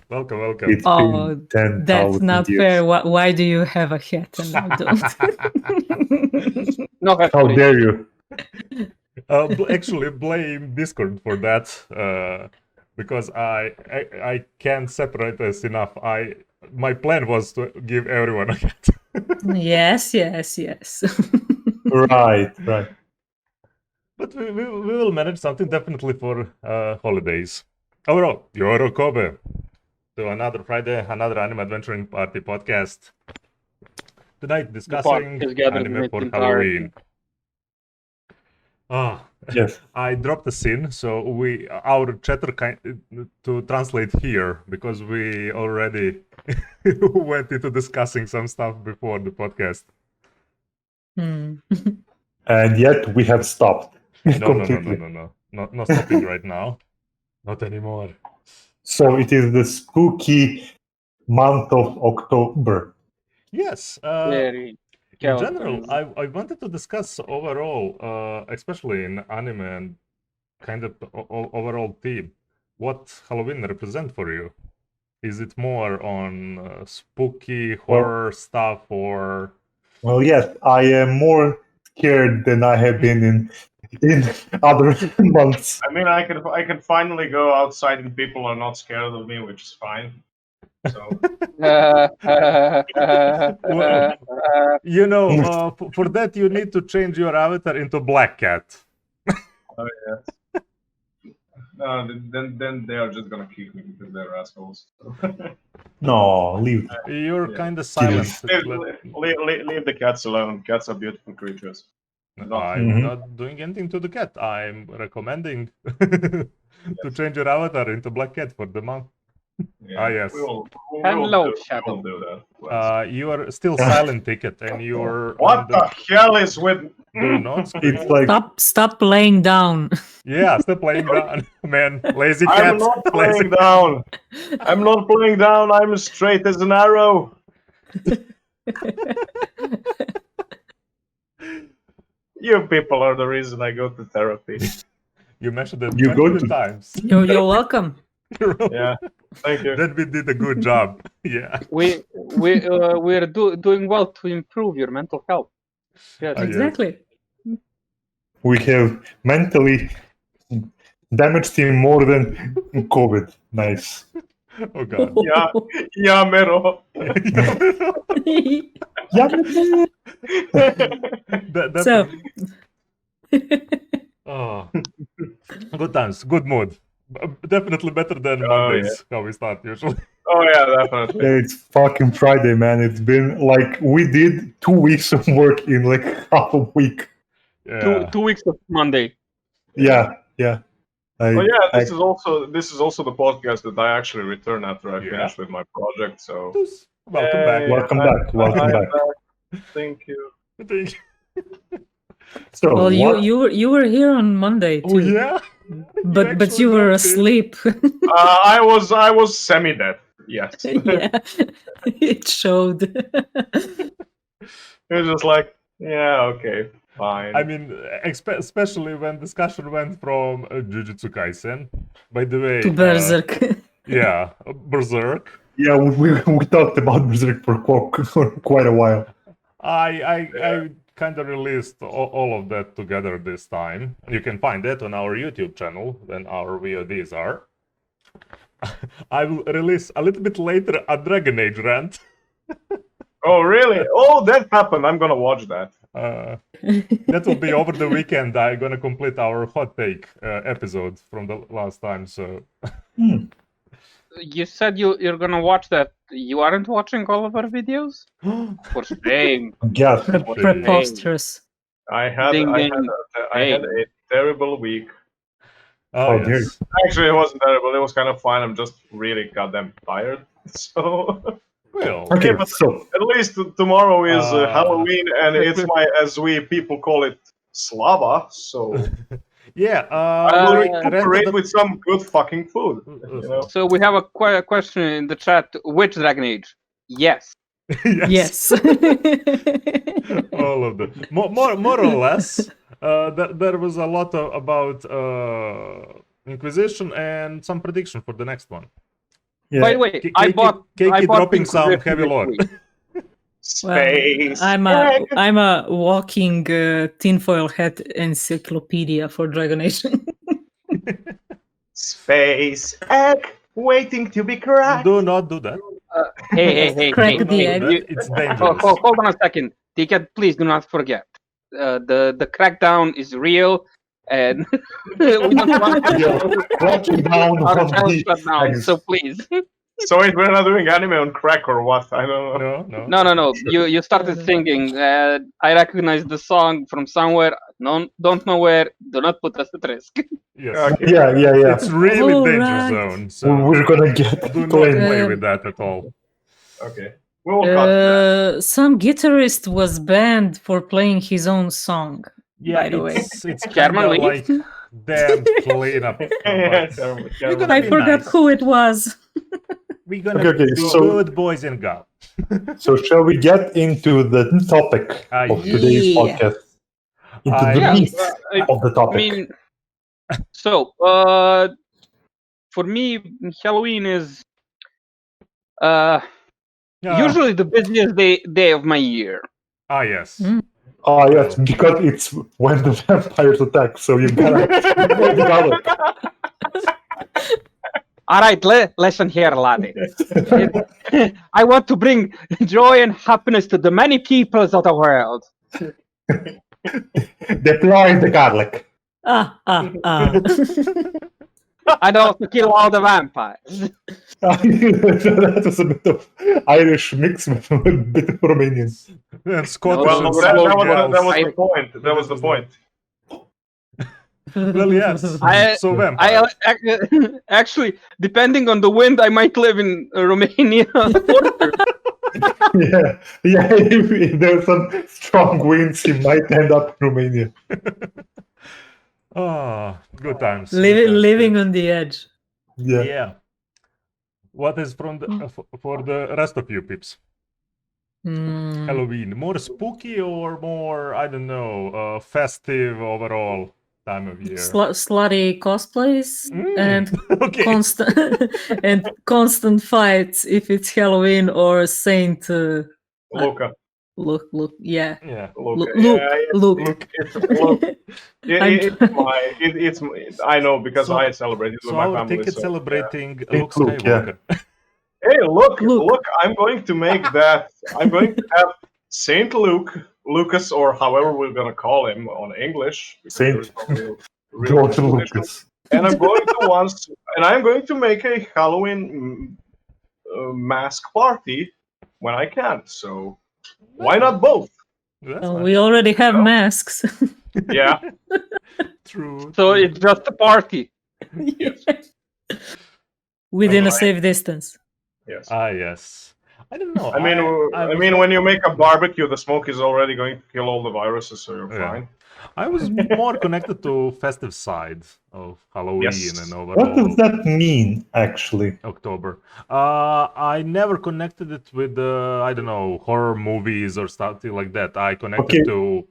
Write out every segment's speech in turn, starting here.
Welcome, welcome. It's Oh, been 10,000 that's not years. fair. Why do you have a hat and I don't? No, How dare you? Actually, blame Discord for that, because I can't separate this enough. My plan was to give everyone a hat. Yes. Right. But we will manage something definitely for holidays. Overall, Yoro Kobe to another Friday, another anime adventuring party podcast. Tonight discussing podcast gathered anime in its for entirety. Halloween. Ah, Yes. I dropped a scene, so our chatter to translate here because we already went into discussing some stuff before the podcast. Hmm. And yet we have stopped. No, completely. not stopping right now, not anymore. So it is the spooky month of October. Yes. Very In general, skeletons. I wanted to discuss overall, especially in anime and kind of overall theme, what Halloween represent for you. Is it more on spooky horror stuff or? Well, yes, I am more scared than I have been in other months. I mean, I can finally go outside and people are not scared of me, which is fine. So You know, for that you need to change your avatar into Black Cat. then they are just gonna kick me because they're assholes. No, leave. You're Yeah. kind of silent. Leave the cats alone. Cats are beautiful creatures. I'm not doing anything to the cat. I'm recommending to change your avatar into Black Cat for the month. Yeah, yes. Hello, Shadow. We'll do that. You are still silent, Ticket, and you're. What the hell is with? Do not scream. It's like Stop laying down. Yeah, stop playing down, man. Lazy I'm cat. not Lazy playing down. I'm not playing down. I'm straight as an arrow. You people are the reason I go to therapy. You mentioned it You go 20 to- times. You're welcome. Yeah, thank you. Then we did a good job. Yeah. we're doing well to improve your mental health. Yes. Yes. Exactly. we have mentally damaged him more than COVID. Nice. Oh god. Yeah, Mero. That- So, Oh. Good times, good mood. Definitely better than Oh, Mondays, how we start usually. Oh yeah, definitely. It's fucking Friday, man. It's been like we did 2 weeks of work in like half a week. Yeah. Two weeks of Monday. Yeah. Oh yeah, this is also the podcast that I actually return after I Yeah. finish with my project. So Welcome back. Hey, Welcome I'm- back, welcome I'm back. Thank you. Thank you. So well, what- you were here on Monday too. Oh yeah? but actually you were dropped in. asleep. I was semi-dead. Yes. Yeah, it showed. It was just like, yeah, okay, fine. I mean, especially when discussion went from Jujutsu Kaisen. By the way, To Berserk. yeah, Berserk. Yeah, we talked about Berserk for quite a while. I kind of released all of that together this time. You can find that on our YouTube channel when our VODs are. I will release a little bit later a Dragon Age rant. Oh really? Oh, that happened. I'm gonna watch that. That will be over the weekend. I'm gonna complete our hot take episode from the last time. So You said you're gonna watch that. You aren't watching all of our videos? For shame. Yeah, Preposterous. I had Ding, ding. I had a terrible week. oh How dare yes. Actually, it wasn't terrible. It was kind of fine. I'm just really goddamn tired. So Well, okay, but- so at least tomorrow is Halloween, Halloween, and it's my, as we people call it, Slava. So yeah. I will rented recuperate the- with some good fucking food. You know? So we have a question in the chat. Which Dragon Age? Yes. yes. Yes. All of them. More or less. There was a lot about Inquisition and some prediction for the next one. Yeah. By the way, I bought Keiki dropping Pink some Griffin heavy this lore. week. Space. I'm a walking tinfoil hat encyclopedia for Dragon Age. Space egg waiting to be cracked. Do not do that. Hey, Crack Do the not do egg. that. It's dangerous. Hold on a second. Ticket, please do not forget. The crackdown is real, and we don't want to Cracking down our on channel the shut down. eggs. So please, So wait, we're not doing anime on crack or what? I don't know. No. no. You started singing. I recognize the song from somewhere. No, don't know where. Do not put us at risk. Yes. Okay. Yeah. It's really danger Alright. zone. So We're gonna get do not claimed. play with that at all. Okay. We will cut that. Some guitarist was banned for playing his own song. Yeah, By the way. it's German kinda lead? like damn cleanup. Yeah, gonna I be forgot nice. who it was. We're gonna Okay, be so- good boys and girls. So shall we get into the topic of today's Yeah. podcast? Into I- the Yeah, meat I of the topic. mean, so for me, Halloween is usually the busiest day of my year. Yes. Mm. Oh yes, because it's when the vampires attack, so you gotta know the color. All right, listen here, laddie. I want to bring joy and happiness to the many peoples of the world. Deploy the garlic. Ah. And also kill all the vampires. That was a bit of Irish mix with a bit of Romanian. And Scottish Well, and that Southern was- girls. that was the point. That was the point. Well, yes. So I vampires. actually, depending on the wind, I might live in Romania. Yeah. If there's some strong winds, he might end up in Romania. Oh, good times. Living on the edge. Yeah. Yeah. What is from the for the rest of you peeps? Mm. Halloween more spooky or more I don't know festive overall time of year? Slutty cosplays and Okay. constant fights if it's Halloween or Saint. Luca. Look, yeah. Yeah. Luca. Look. It's, look, I'm it's I know because So- I celebrated with So my our family. ticket so, celebrating Hey, Luke Luke, yeah. Skywalker. Hey, look! Luke. I'm going to make that. I'm going to have Saint Lucas, or however we're gonna call him on English. because Saint there's no real George English. Lucas. And I'm going to make a Halloween mask party when I can. So why not both? That's Well, nice. we already have Well. masks. Yeah. True. So it's just a party. Within a Alright. safe distance. Yes. Yes. I don't know. I mean, when you make a barbecue, the smoke is already going to kill all the viruses, so you're Yeah. fine. I was more connected to festive side of Halloween Yes. and What does overall that mean, actually? October. I never connected it with I don't know, horror movies or something like that. I connected Okay. to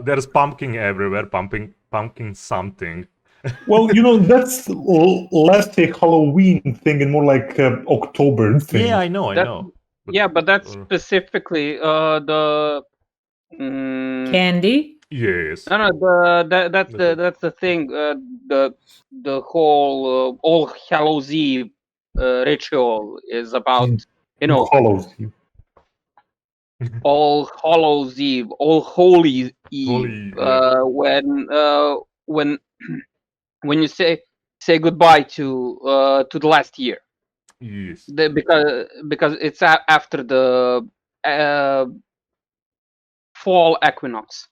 there's pumpkin everywhere, pumpkin something. Well, that's less a Halloween thing and more like October thing. Yeah, I know. That- Yeah, but that's uh, specifically the. Candy? yes. No, that's the thing. The whole All Hallows Eve ritual is about Hollows. All Hallows Eve, All Holy Eve. Holy, yeah. When you say goodbye to the last year, Yes. because it's after the fall equinox.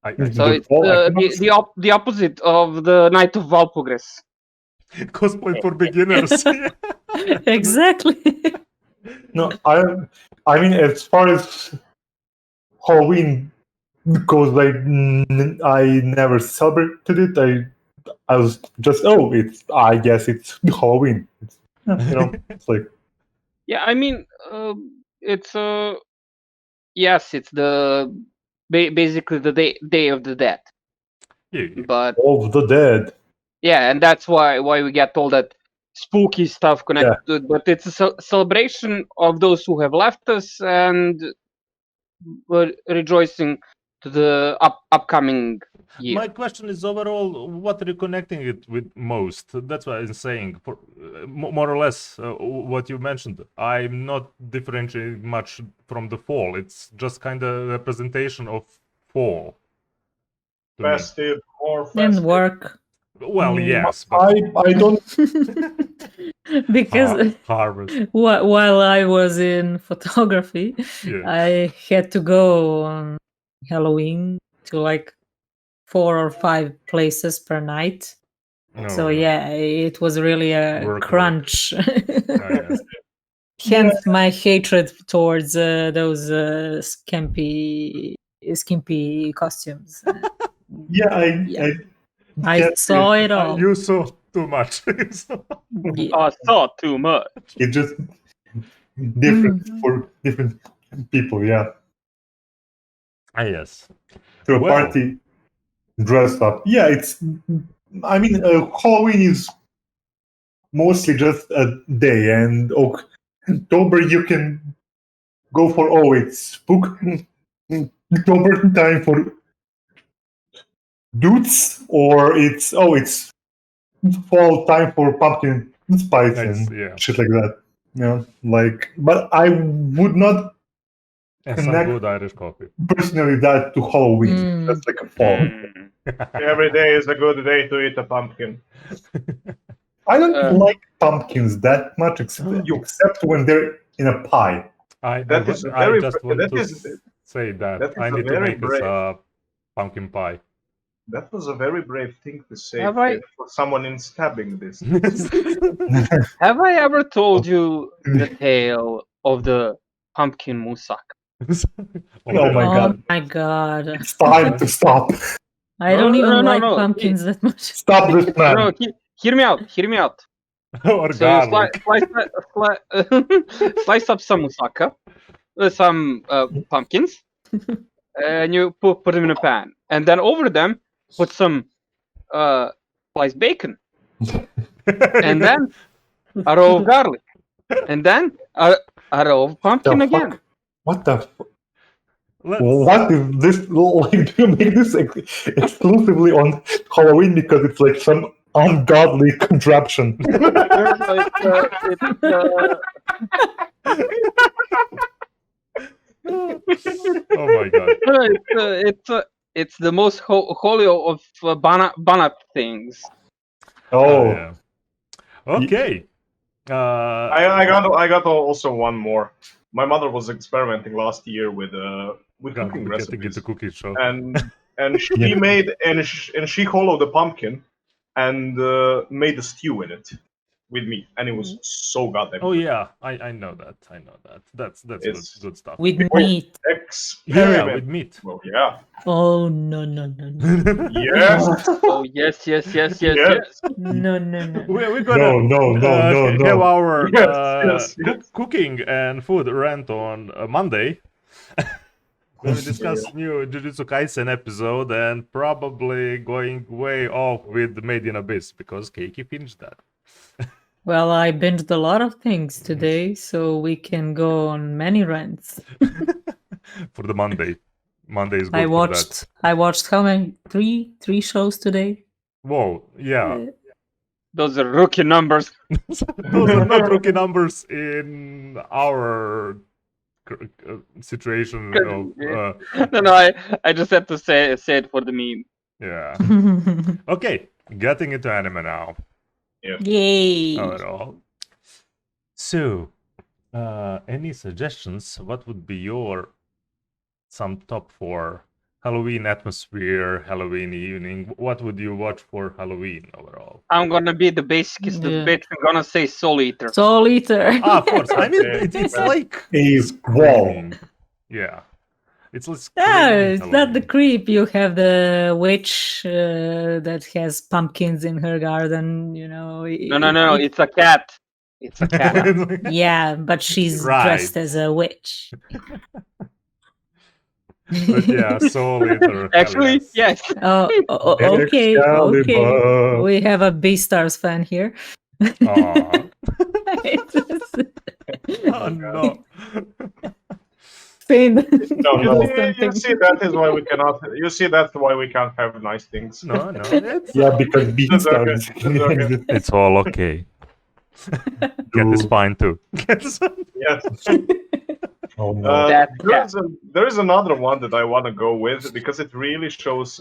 I So The it's fall equinox? the opposite of the Night of Walpurgis. cosplay for beginners. Exactly. No, I mean, as far as Halloween goes, I never celebrated it. I was just, I guess it's Halloween. It's like, Yeah, I mean, it's yes, it's the basically the day of the dead. Yeah, yeah. But of the dead. yeah, and that's why we get told that spooky stuff connected to it, but it's a celebration of those who have left us and we're rejoicing to the upcoming year. My question is overall, what are you connecting it with most? That's what I'm saying. For, more or less, what you mentioned. I'm not differentiating much from the fall. It's just kind of representation of fall. to me. Festive, more festive. And work. Well, yes, but I don't. Because harvest. while I was in photography, Yeah. I had to go on Halloween to like 4 or 5 places per night. No, So yeah, it was really a Work. crunch. yeah. Hence my hatred towards those skimpy costumes. Yeah, Yeah. I can't saw say- it all. You saw too much. Yeah. I saw too much. It's just different for different people. Yeah, Yes. to a Well- party, dressed up. Yeah, it's. I mean, Halloween is mostly just a day, and October you can go for it's spook. October time for dudes, or it's fall time for pumpkin spice Nice, and yeah. shit like that. Yeah, like, but I would not And some Connect- good Irish coffee. personally that to Halloween. Mm. That's like a fall. Mm. Every day is a good day to eat a pumpkin. I don't Uh, like pumpkins that much, except when they're in a pie. I That is I very- just want that to is- say that, that is I a need to very make us brave- a pumpkin pie. That was a very brave thing to say Have I- for someone in stabbing this. Have I ever told you the tale of the pumpkin moussaka? Oh my Oh God. my god. It's time to stop. I don't No, even no, no, like no. pumpkins that much. Stop this man. No, hear me out. Hear me out. Or So you garlic. slice up some moussaka, some pumpkins, and you put them in a pan, and then over them put some sliced bacon, and then a row of garlic, and then a row of pumpkin The again. fuck? What the? Let's- What is this? Like, do you make this exclusively on Halloween because it's like some ungodly contraption? Oh my god. It's the most holy of banat things. Oh, Yeah. Okay. I got also one more. My mother was experimenting last year with cooking getting recipes, into cookie show. and she Yeah. made and she hollowed a pumpkin and made a stew in it with meat, and it was so goddamn. Oh good. yeah, I know that. I know that. That's It's- good stuff. With Wait. meat. Yeah, Experiment. with meat. Well, yeah. Oh no no no no. Yes. Oh yes. Yes. No no no. We're gonna no. have our Yes, yes. cooking and food rant on Monday. When we discuss new Jujutsu Kaisen episode and probably going way off with Made in Abyss because Keiki finished that. Well, I binged a lot of things today, so we can go on many rants. For the Monday. Monday is good I for watched how many? Three shows today. that. Whoa, yeah. Those are rookie numbers. Those are not rookie numbers in our situation of No, I just had to say it for the meme. yeah. Okay, getting into anime now. Yay! Overall. So, any suggestions? What would be your some top 4 Halloween atmosphere, Halloween evening? What would you watch for Halloween overall? I'm gonna be the basicest Yeah. bitch. I'm gonna say Soul Eater. Soul Eater. Ah, of course. I mean, Okay. it's like a wall. screaming. Yeah, it's like Yeah, screaming it's not the Halloween. creep. You have the witch that has pumpkins in her garden. You know. No. It's a cat. It's a cat. Yeah, but she's Right. dressed as a witch. But yeah, Soul Eater. hell Actually, yes. Okay. Excalibur. We have a Beastars fan here. Aw. It's Oh no. Finn. No, do you something. see, that is why we cannot. You see, that's why we can't have nice things. No, it's Yeah, because That's okay. Beastars That's okay. it's all okay. Cat is fine too. Yes. Oh no. That There is another one that I want to go with because it really shows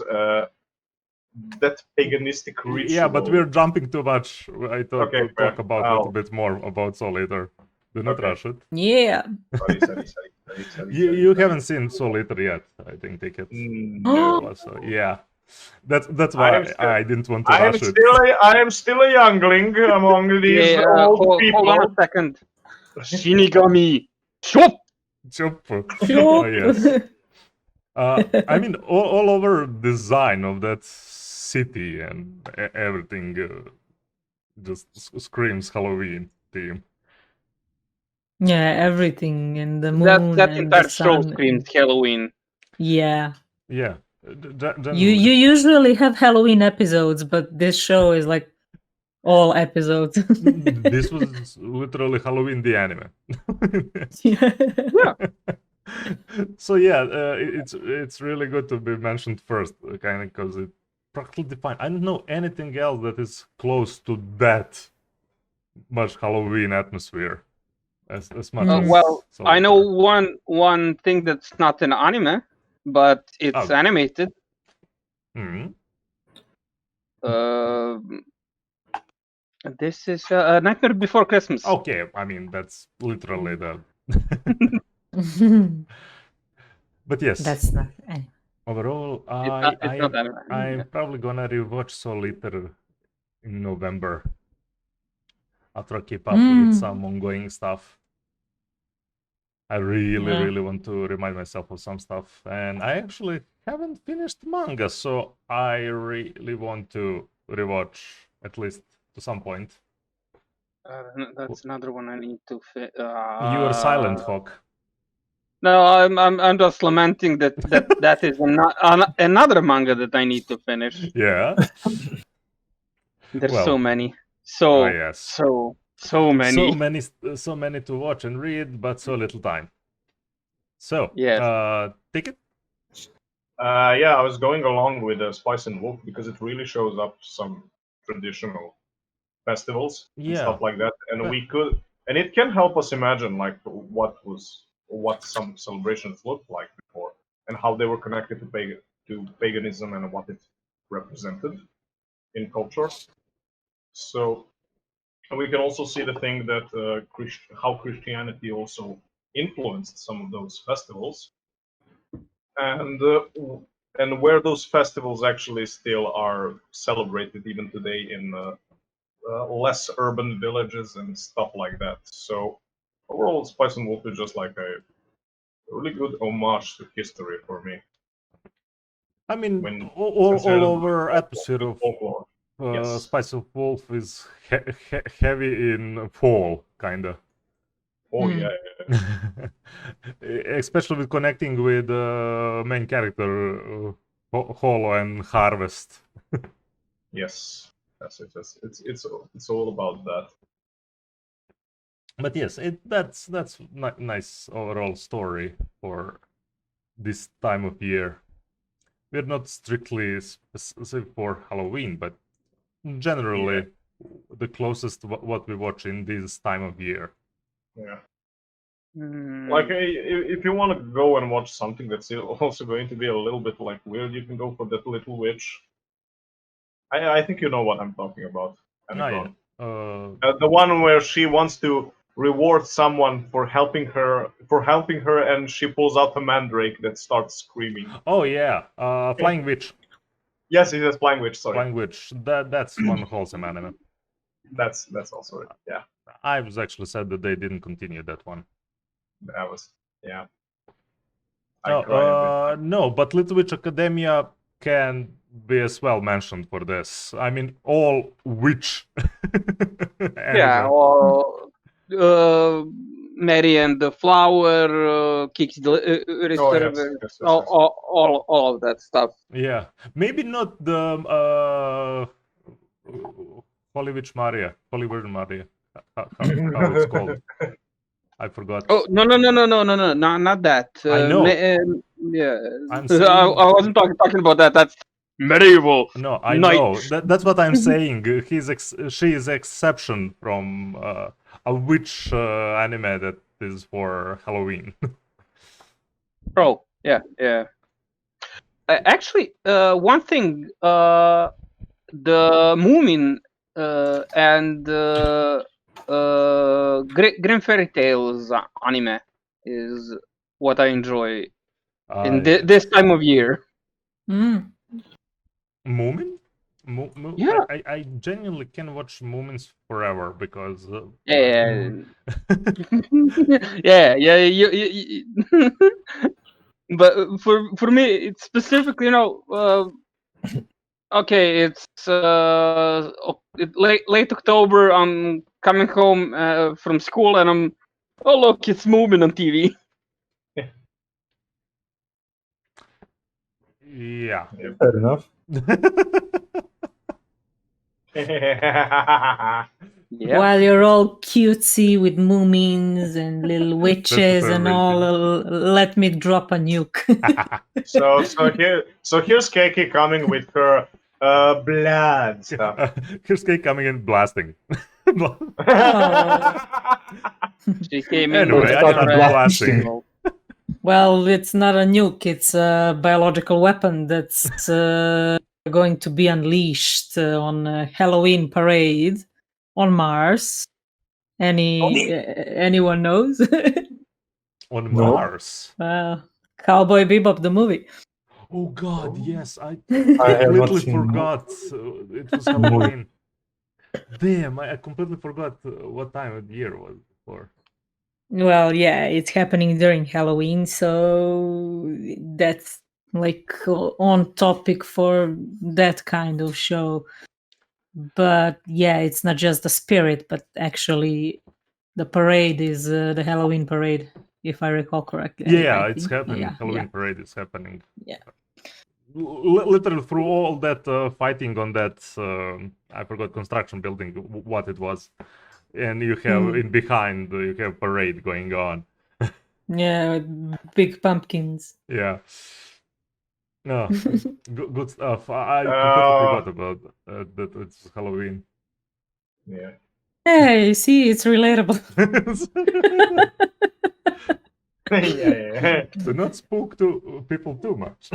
that paganistic ritual. Yeah, but we're jumping too much. I thought Okay, to talk fair. about a little bit more about Soul Eater. Do not Okay. rush it. Yeah. Sorry. You haven't seen Soul Eater yet, I think, Ticket. No. So yeah, that's I why am still- I didn't want to I am rush it. still a youngling among these old people. hold on a second. Shinigami Shop. Chop. Oh Sure. yes. I mean, all over design of that city and everything just screams Halloween theme. Yeah, everything and the moon That and entire the show sun. screams Halloween. Yeah. Yeah. You usually have Halloween episodes, but this show is like all episodes. This was literally Halloween the anime. Yeah. So yeah, it's really good to be mentioned first, kind of, because it practically defined. I don't know anything else that is close to that much Halloween atmosphere as much as. Well, Soul I know Eater. one thing that's not an anime, but it's Oh. animated. Hmm. This is Nightmare Before Christmas. Okay, I mean that's literally the. But yes, That's not. overall, It's not anime. I'm probably gonna rewatch Soul Eater in November after I keep up with some ongoing stuff. I really want to remind myself of some stuff, and I actually haven't finished manga, so I really want to rewatch at least to some point. That's another one I need to fit. You are Silent Hawk. No, I'm just lamenting that is another manga that I need to finish. Yeah. There's Well, so many, so yes. so many. So many to watch and read, but so little time. So, Yes. Ticket? Yeah, I was going along with Spice and Wolf because it really shows up some traditional festivals and Yeah. stuff like that, and it can help us imagine like what some celebrations looked like before and how they were connected to paganism and what it represented in culture. So we can also see the thing that how Christianity also influenced some of those festivals, and where those festivals actually still are celebrated even today in less urban villages and stuff like that. So overall, Spice and Wolf is just like a really good homage to history for me. I mean, When all considered over atmosphere of folklore. Yes. Spice of Wolf is heavy in fall, kinda. Oh yeah. Especially with connecting with main character Holo and Harvest. Yes. It's all about that. But yes, that's nice overall story for this time of year. We're not strictly specific for Halloween, but generally the closest what we watch in this time of year. Yeah. Mm. Like if you want to go and watch something that's also going to be a little bit like weird, you can go for that Little Witch. I think you know what I'm talking about. Yeah. The one where she wants to reward someone for helping her, and she pulls out a mandrake that starts screaming. Oh yeah, Flying Witch. Yes, it is Flying Witch. Sorry, Flying Witch. That's one wholesome anime. That's also it. Yeah, I was actually sad that they didn't continue that one. that was yeah. No, but Little Witch Academia can be as well mentioned for this. I mean, all witch. Yeah, or Mary and the Flower, Kiki the Reservoir, Yes. all of that stuff. Yeah, maybe not the Holy Witch Maria, Holy Virgin Maria. How it's called? I forgot. Oh no, not that. I know. Yeah, I'm I saying. wasn't talking about that. That's medieval. No, I Knight. know. That's what I'm saying. She is exception from a witch anime that is for Halloween. Oh, yeah. Actually, one thing, the Moomin and Grim Fairy Tales anime is what I enjoy in Yeah. this time of year. Mm. Moomin? Yeah. I genuinely can watch Moomins forever because. Yeah. Yeah. But for me, it's specifically, okay, it's late October. I'm coming home from school, and oh look, it's moving on TV. Yeah. Fair enough. Yeah. While you're all cutesy with moomins and little witches and favorite all, let me drop a nuke. so here's Keiki coming with her blood stuff. Here's Kate coming in blasting. She came in Anyway, with I her started red blasting. symbol. Well, it's not a nuke, it's a biological weapon that's going to be unleashed on a Halloween parade on Mars. Anyone knows? On No. Mars. Cowboy Bebop, the movie. Oh God, yes, I I have not completely seen forgot. It was Halloween. Damn, I completely forgot what time of the year it was before. Well, yeah, it's happening during Halloween, so that's like on topic for that kind of show. But yeah, it's not just the spirit, but actually the parade is the Halloween parade, if I recall correctly. Yeah, I it's think. happening. Yeah, Halloween parade is happening. Yeah. Literally through all that fighting on that, I forgot construction building, what it was. And you have in behind, you have parade going on. Yeah, with big pumpkins. Yeah. No, good stuff. I completely forgot about that it's Halloween. Yeah. Hey, see, it's relatable. Yeah. Do not spook to people too much.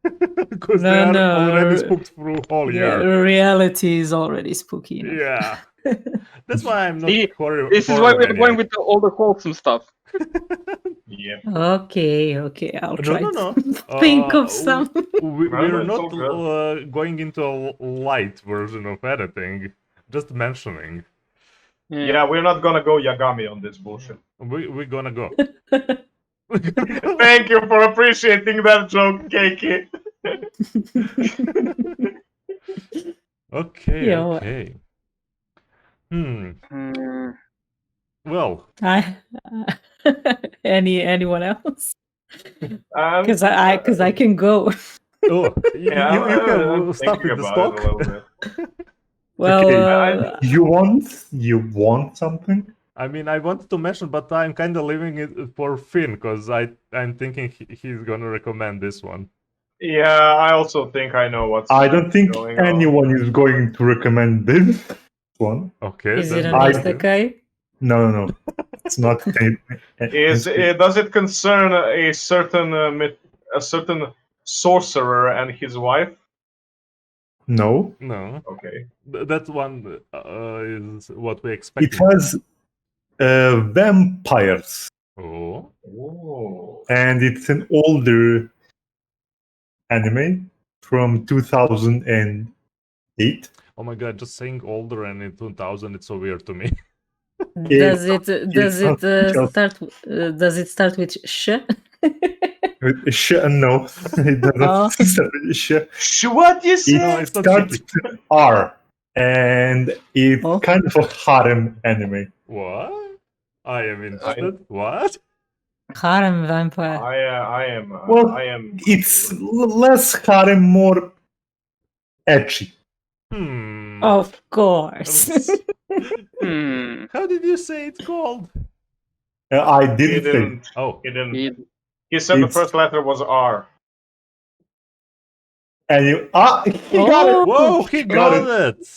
Because No, they are no. already spooked through whole Yeah, year. reality is already spooky enough. Yeah. That's why I'm not See, horror. this is why we're maniac. going with all the wholesome stuff. Yeah. Okay, I'll try No. to think of some. We're it's all not going into a light version of anything. Just mentioning. Yeah, we're not gonna go Yagami on this bullshit. We're gonna go. Thank you for appreciating that joke, Keiki. Okay. Yeah. Okay. Mm, Well, Anyone else? Um, Because I can go. oh, you I'm have stuff thinking in the about it stock. a little bit. Well, Okay. You want something? I mean, I wanted to mention, but I'm kind of leaving it for Finn because I'm thinking he's gonna recommend this one. Yeah, I also think I know what's. I don't think going on. anyone is going to recommend this one. Okay. is it then an I- isekai? No. It's not. Does it concern a certain sorcerer and his wife? No. No, Okay. that one is what we expect. It has vampires, Oh, Oh. and it's an older anime from 2008. oh my God! Just saying older and in 2000, it's so weird to me. Does it just- start with sh? No, it doesn't Oh. start with sh. What you say? No, It it's not starts shitty. with R, and it's Oh. kind of a harem anime. What? I am interested. What? Harem vampire. I am. Well, I am. It's less harem, more etchy. Of course. How did you say it's called? I He didn't say. didn't. Oh, He didn't. He- He said the It's- first letter was R. And you he got it. whoa, he Got got it.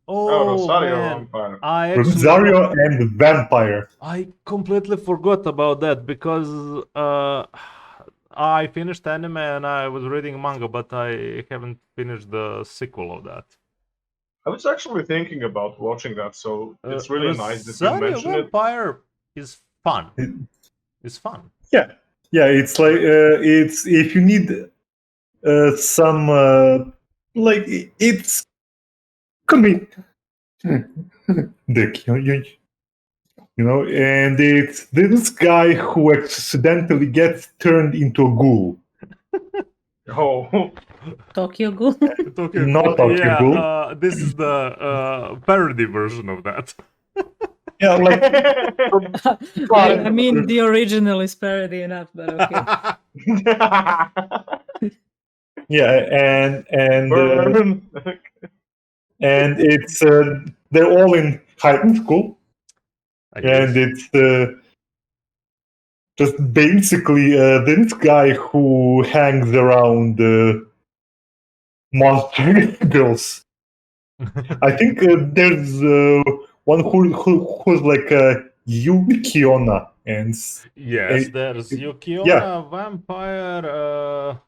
Oh, Oh, Rosario man. Vampire. I actually Rosario and Vampire. I completely forgot about that because I finished anime and I was reading manga, but I haven't finished the sequel of that. I was actually thinking about watching that, so it's really nice that you Rosario mentioned it. Vampire is fun. It- It's fun. Yeah, it's like it's if you need some like it's could be Dick, you know, and it's this guy who accidentally gets turned into a ghoul. Oh, Tokyo Ghoul. Tokyo Not Ghoul. Tokyo Ghoul. Yeah, this is the parody version of that. Yeah, like I mean, the original is parody enough, but okay. yeah, and burn. and it's they're all in high school, I guess. and it's just basically this guy who hangs around monster girls. I think there's one who's like Yukiona, and Yes, Eh, there's Yukiona, yeah. Vampire.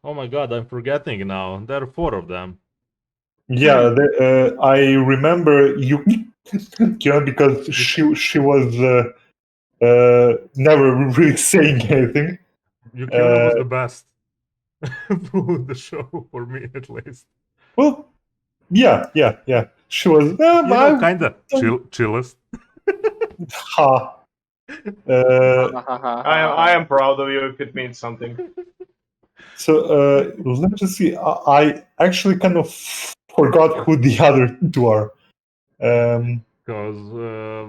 Oh my god, I'm forgetting now. There are 4 of them. yeah, I remember Yukiona because she was never really saying anything. Yukiona was the best through the show for me, at least. Well, yeah. She was. Kinda chillest. Ha. I am proud of you if it means something. So let me just see. I actually kind of forgot who the other 2 are. Because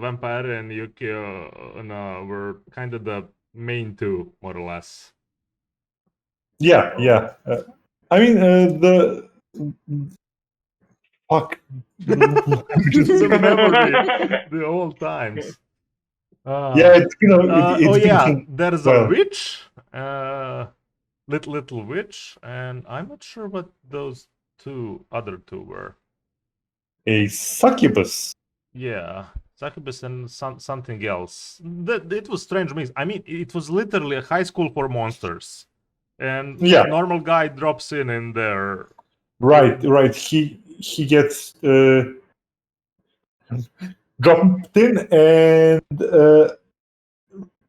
Vampire and Yukiona were kind of the main 2, more or less. Yeah. I mean the fuck. The memory, the old times. Yeah, it's it's been- there's well. a witch, little witch, and I'm not sure what those other two were. a succubus. Yeah, succubus and something else. It was strange mix. I mean, it was literally a high school for monsters, and Yeah. a normal guy drops in there. Right. He gets dropped in, and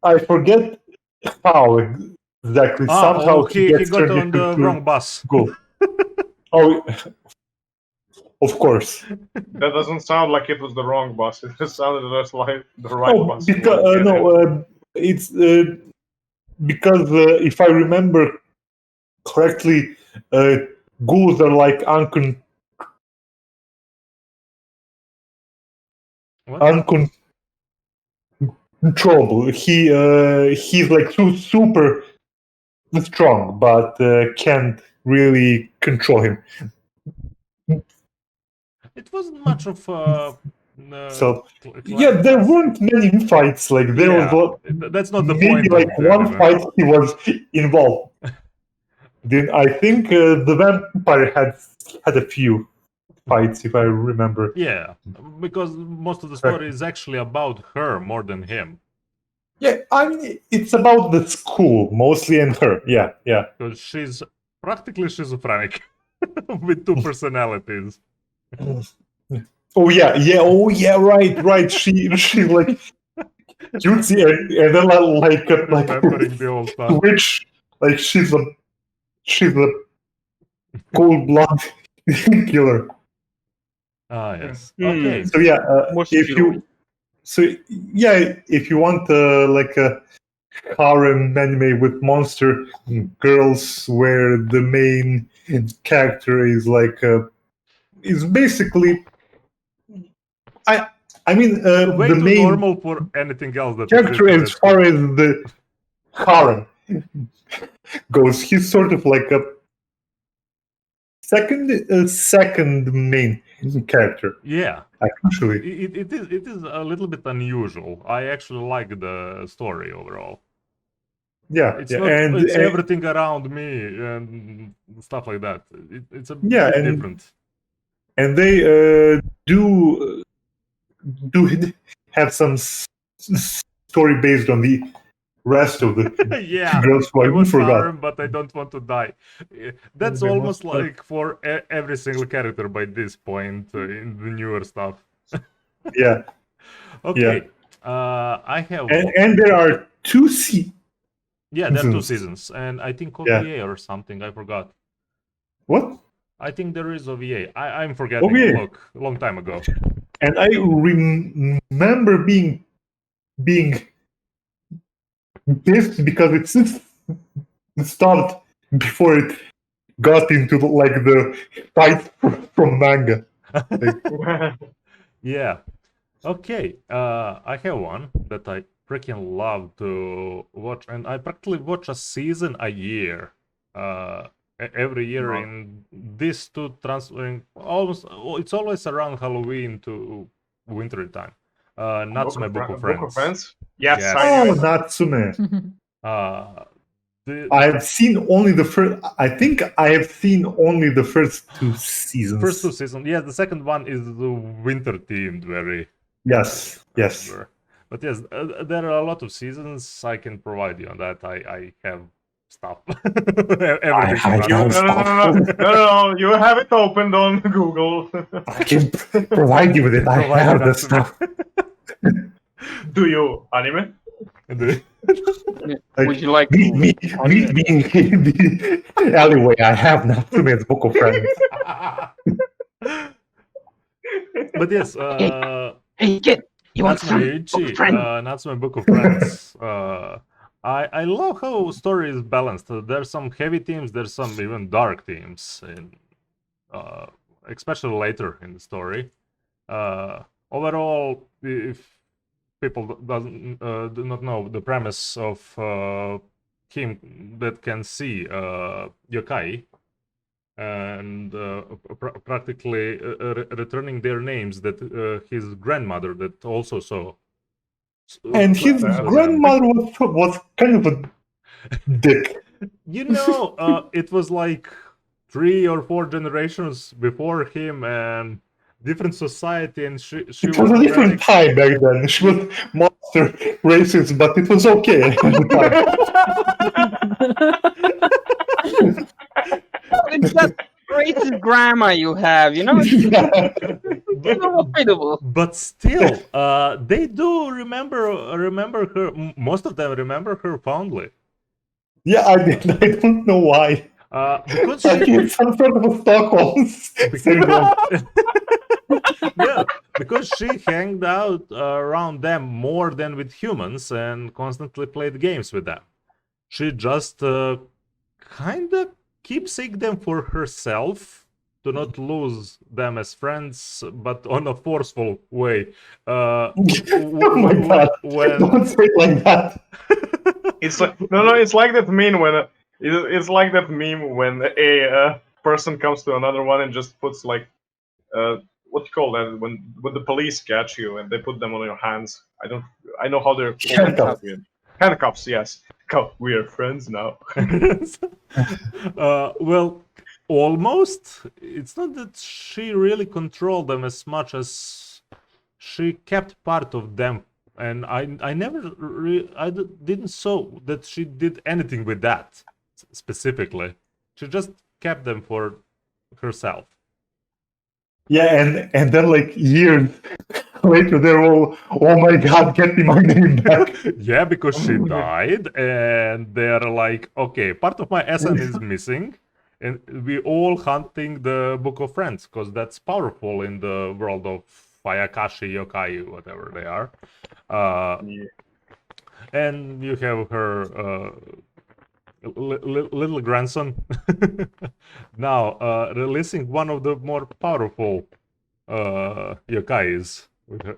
I forget how exactly. Somehow he gets got turned on the into wrong bus. ghoul. Oh, of course. That doesn't sound like it was the wrong bus. It just sounded just like the right Oh, bus. because it's because if I remember correctly, ghouls are like What? uncontrollable. He's like super strong, but can't really control him. It wasn't much of So yeah, there weren't many fights. Like there was that's not the maybe point. like of the one anime. fight he was involved. Then I think the vampire had a few fights, if I remember. Yeah, because most of the story is actually about her more than him. Yeah, I mean it's about the school mostly and her. Yeah. Because she's practically schizophrenic with 2 personalities. Oh yeah, right. She like cutesy and then like Remembering the old stuff. which like she's a cold blood killer. Ah, yes. Hmm. Okay. So yeah, if you want like a harem anime with monster girls where the main character is like is basically I mean Way the too main normal for anything else that character exists as in far as the harem goes. He's sort of like a second main character. Yeah, Actually, it is a little bit unusual. I actually like the story overall. yeah, It's yeah, not and it's everything around me and stuff like that. It's a Yeah, bit and- different. and they do have some story based on the rest of the Yeah, girls who I I want forgot. harm, but I don't want to die. That's They almost must not- like for every single character by this point in the newer stuff. Yeah, Okay, I have and there are two yeah, there are 2 seasons. seasons, and I think Yeah. OVA or something. I forgot. What? I think there is OVA. I'm forgetting. OVA. Look, a long time ago. And I remember being pissed because it stopped before it got into the fight from manga. Yeah. Okay. I have one that I freaking love to watch, and I practically watch a season a year. Every year Wow. in this to transferring almost. It's always around Halloween to winter time. Natsume Book of Book of Friends. Friends. Yes, Yes. I knew Oh, it. Natsume. The I've seen only the first. I think I have seen only the first 2 seasons. first 2 seasons. Yeah, the second one is the winter themed, very. Yes, yes. Sure. But yes, there are a lot of seasons. I can provide you on that. I have stuff. Everything. I from You, have that. no, you have it opened on Google. I can provide you with it. I Provide have the Natsume. stuff. Do you anime? Would you like Me to? being in the alleyway, I have Natsume's Book of Friends. But yes, Hey, kid, you want Natsume some? Eiichi, Friend? Natsume Book of Friends. I love how story is balanced. There's some heavy themes, there's some even dark themes, in, especially later in the story. Overall, if people do not know the premise of him that can see yokai and practically returning their names that his grandmother that also saw. And his Yeah. grandmother was kind of a dick. You know, it was like 3 or 4 generations before him and different society, and she It was a was different time back then. She was monster racist, but it was okay at the It's that racist grandma you have, you know? It's time. unavoidable. But still, they do remember her. Most of them remember her fondly, Yeah, I don't know why. because Like she, it's some sort of a Stockholm syndrome. yeah, because she hanged out around them more than with humans and constantly played games with them. She just kind of keepsake them for herself to not lose them as friends, but on a forceful way. Oh my god! Don't say it like that. It's like no, it's like that meme when it's like that meme when a person comes to another one and just puts like what you call that when the police catch you and they put them on your hands. I know how they're called. Handcuffs. Handcuffs, yes. We are friends now. Well, almost. It's not that she really controlled them as much as she kept part of them, and I never didn't saw that she did anything with that specifically. She just kept them for herself. Yeah, and then like years later, they're all, oh my god, get me my name back. Yeah, because she died, and they're like, okay, part of my essence is missing, and we all hunting the Book of Friends because that's powerful in the world of Ayakashi, Yokai, whatever they are. Yeah. And you have her little grandson now releasing one of the more powerful yokais with her,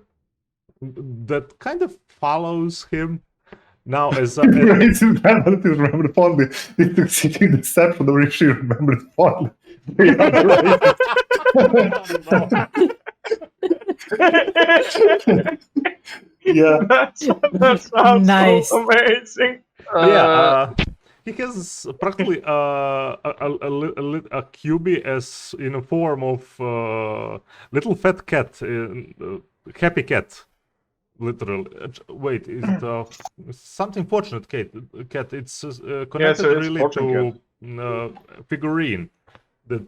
that kind of follows him now as a, Racist grandmother is remembered fondly. It took 16 deception where she remembered fondly. They are the yeah. that sounds Nice. so amazing. He has practically a QB as in a form of little fat cat, happy cat, literally. Wait, is it something fortunate cat? It's connected it's really fortune to figurine that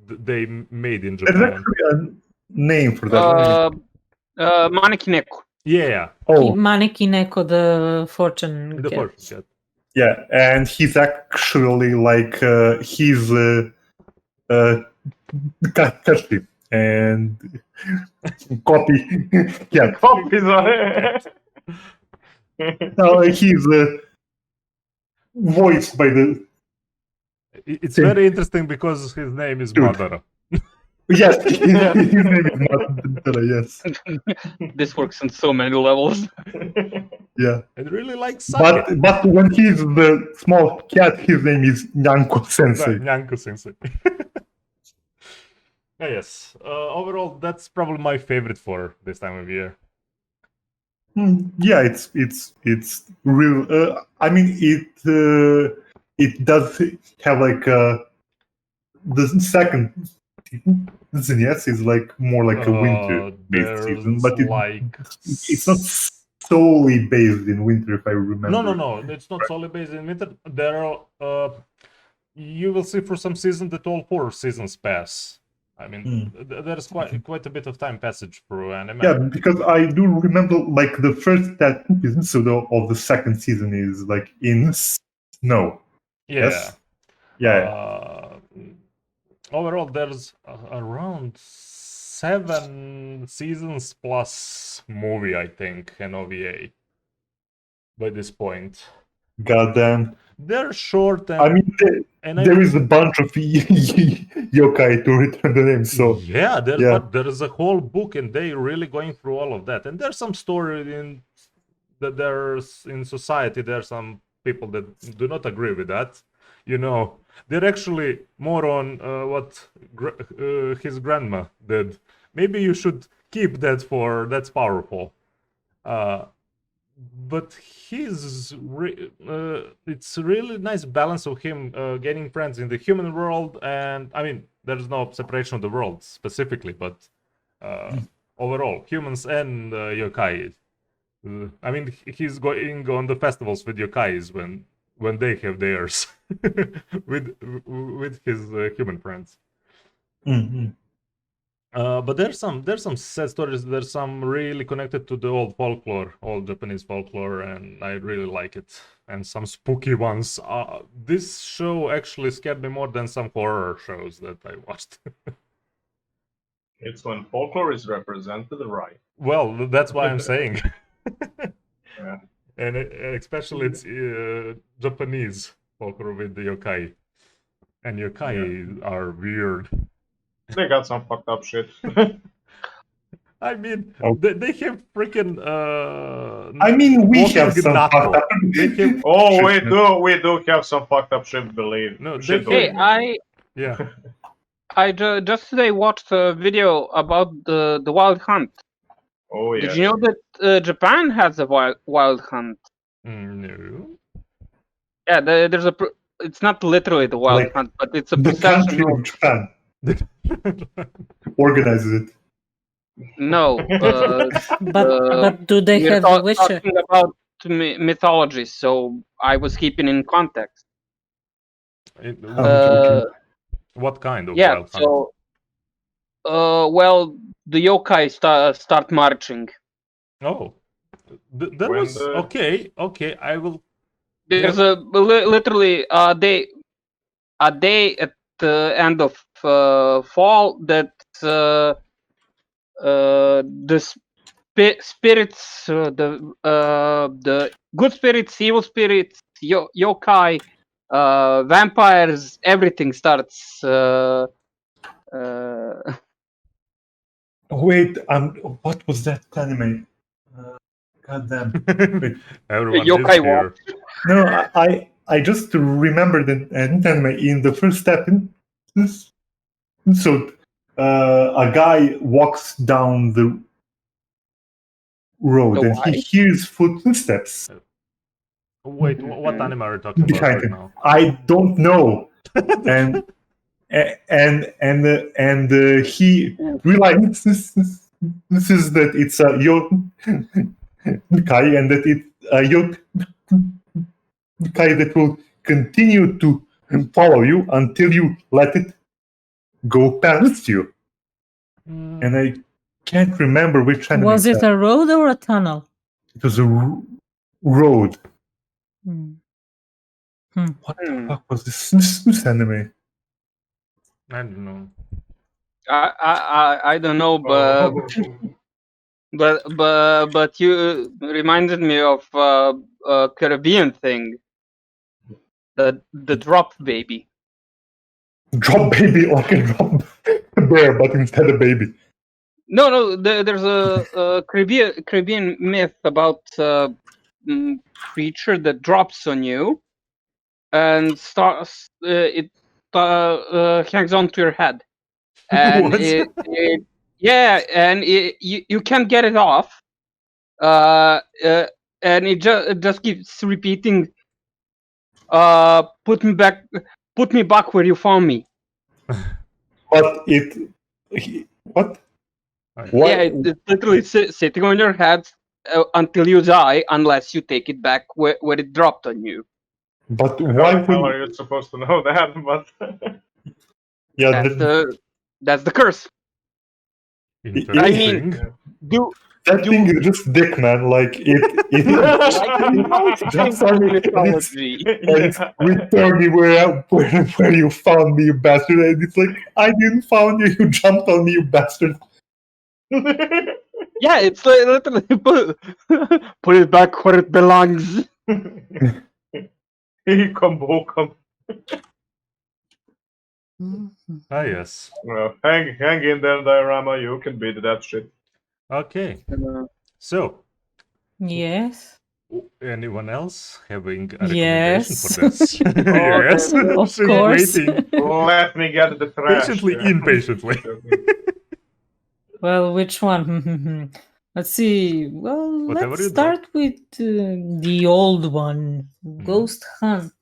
they made in There's Japan. actually a name for that. Manekineko. Yeah, Oh, Manekineko, the fortune the cat. fortune cat. yeah, and he's actually like he's Kashi and copy. Yeah, Copies on it. no, he's voiced by the. It's very interesting because his name is Dude. Madara. Yes, his name is Matara. Yes, This works on so many levels. yeah. And really like sake. But when he's the small cat, his name is Nyanko Sensei. Nyanko Sensei. Yes. Overall, that's probably my favorite for this time of year. Yeah, it's real. I mean, it does have like the second season. Yes, is like more like a winter-based season, but it's not solely based in winter, if I remember. No. It's not solely based in winter. There are. You will see for some seasons that all 4 seasons pass. I mean, there's quite a bit of time passage through anime. Yeah, because I do remember like the first episode of the second season is like in snow. Yeah. Yes? Yeah. Overall, there's around 7 seasons plus movie, I think, and OVA by this point. Goddamn. They're short and I mean, there is a bunch of yokai to return the name, so yeah, but there is a whole book and they really going through all of that. And there's some story in that there's in society, there's some people that do not agree with that. You know, they're actually more on what his grandma did. Maybe you should keep that for that's powerful. But it's really nice balance of him getting friends in the human world, and I mean there's no separation of the world specifically, but overall humans and yokai. I mean he's going on the festivals with yokais when they have theirs with his human friends. But there's some sad stories. There's some really connected to the old folklore, old Japanese folklore, and I really like it. And some spooky ones. This show actually scared me more than some horror shows that I watched. It's when folklore is represented right. Well, that's why I'm saying. Yeah. And especially it's Japanese folklore with the yokai. And yokai are weird. They got some fucked up shit. I mean, they have freaking. I mean, we walking have some fucked knuckle. up. They have, Oh, we do have some fucked up shit. Believe. No, Shit, they- believe Hey, me. yeah. I just today watched a video about the Wild Hunt. Oh yeah. Did you know that Japan has a wild hunt? No. Yeah, there's a. It's not literally the Wild Like, Hunt, but it's a The procession. country of Japan organizes it. No, But do they we're have the Witcher? talking about mythology, so I was keeping in context. Okay. What kind of Yeah, wild hunt? so well, the yokai start marching. Oh, that When was the- okay. Okay, I will. There's literally a day at the end of fall that the spirits, the good spirits, evil spirits, yokai, vampires, everything starts. Wait, what was that anime? Goddamn. Everyone Yokai is here. No, I just remembered an anime in the first step. So a guy walks down the road The and he why? hears footsteps Wait, what Mhm. anime are you talking about behind right him. now? I don't know, and he realizes this is that it's a yokai, and that it's a yokai that will continue to follow you until you let it go past you. And I can't remember which anime Was it that. a road or a tunnel? It was a road. Hmm. What the fuck was this anime? I don't know. I don't know, Oh. but you reminded me of a Caribbean thing. The drop baby. Drop baby, like a drop bear, but instead a baby. No, there's a Caribbean myth about creature that drops on you and starts hangs onto your head, and What? you can't get it off, and it just keeps repeating, put me back where you found me. But what? Why? Yeah, it's literally sitting on your head until you die, unless you take it back where it dropped on you. But How why the hell would? are you supposed to know that? But Yeah, That's the curse. I mean, Interesting. do that thing is just dick, man. Like it like in jumps on me and mythology. it's return me where you found me, you bastard. And it's like, I didn't found you. You jumped on me, you bastard. Yeah, it's like literally put it back where it belongs. Combo, come. Ah, yes. Well, hang in there, Diorama. You can beat that shit. Okay. So, Yes. anyone else having a recommendation Yes. for this? Oh, Yes. Of She's course. waiting Let me get the trash. patiently, impatiently. Well, which one? Let's see. Well, Whatever let's you start with the old one, Ghost Hunt.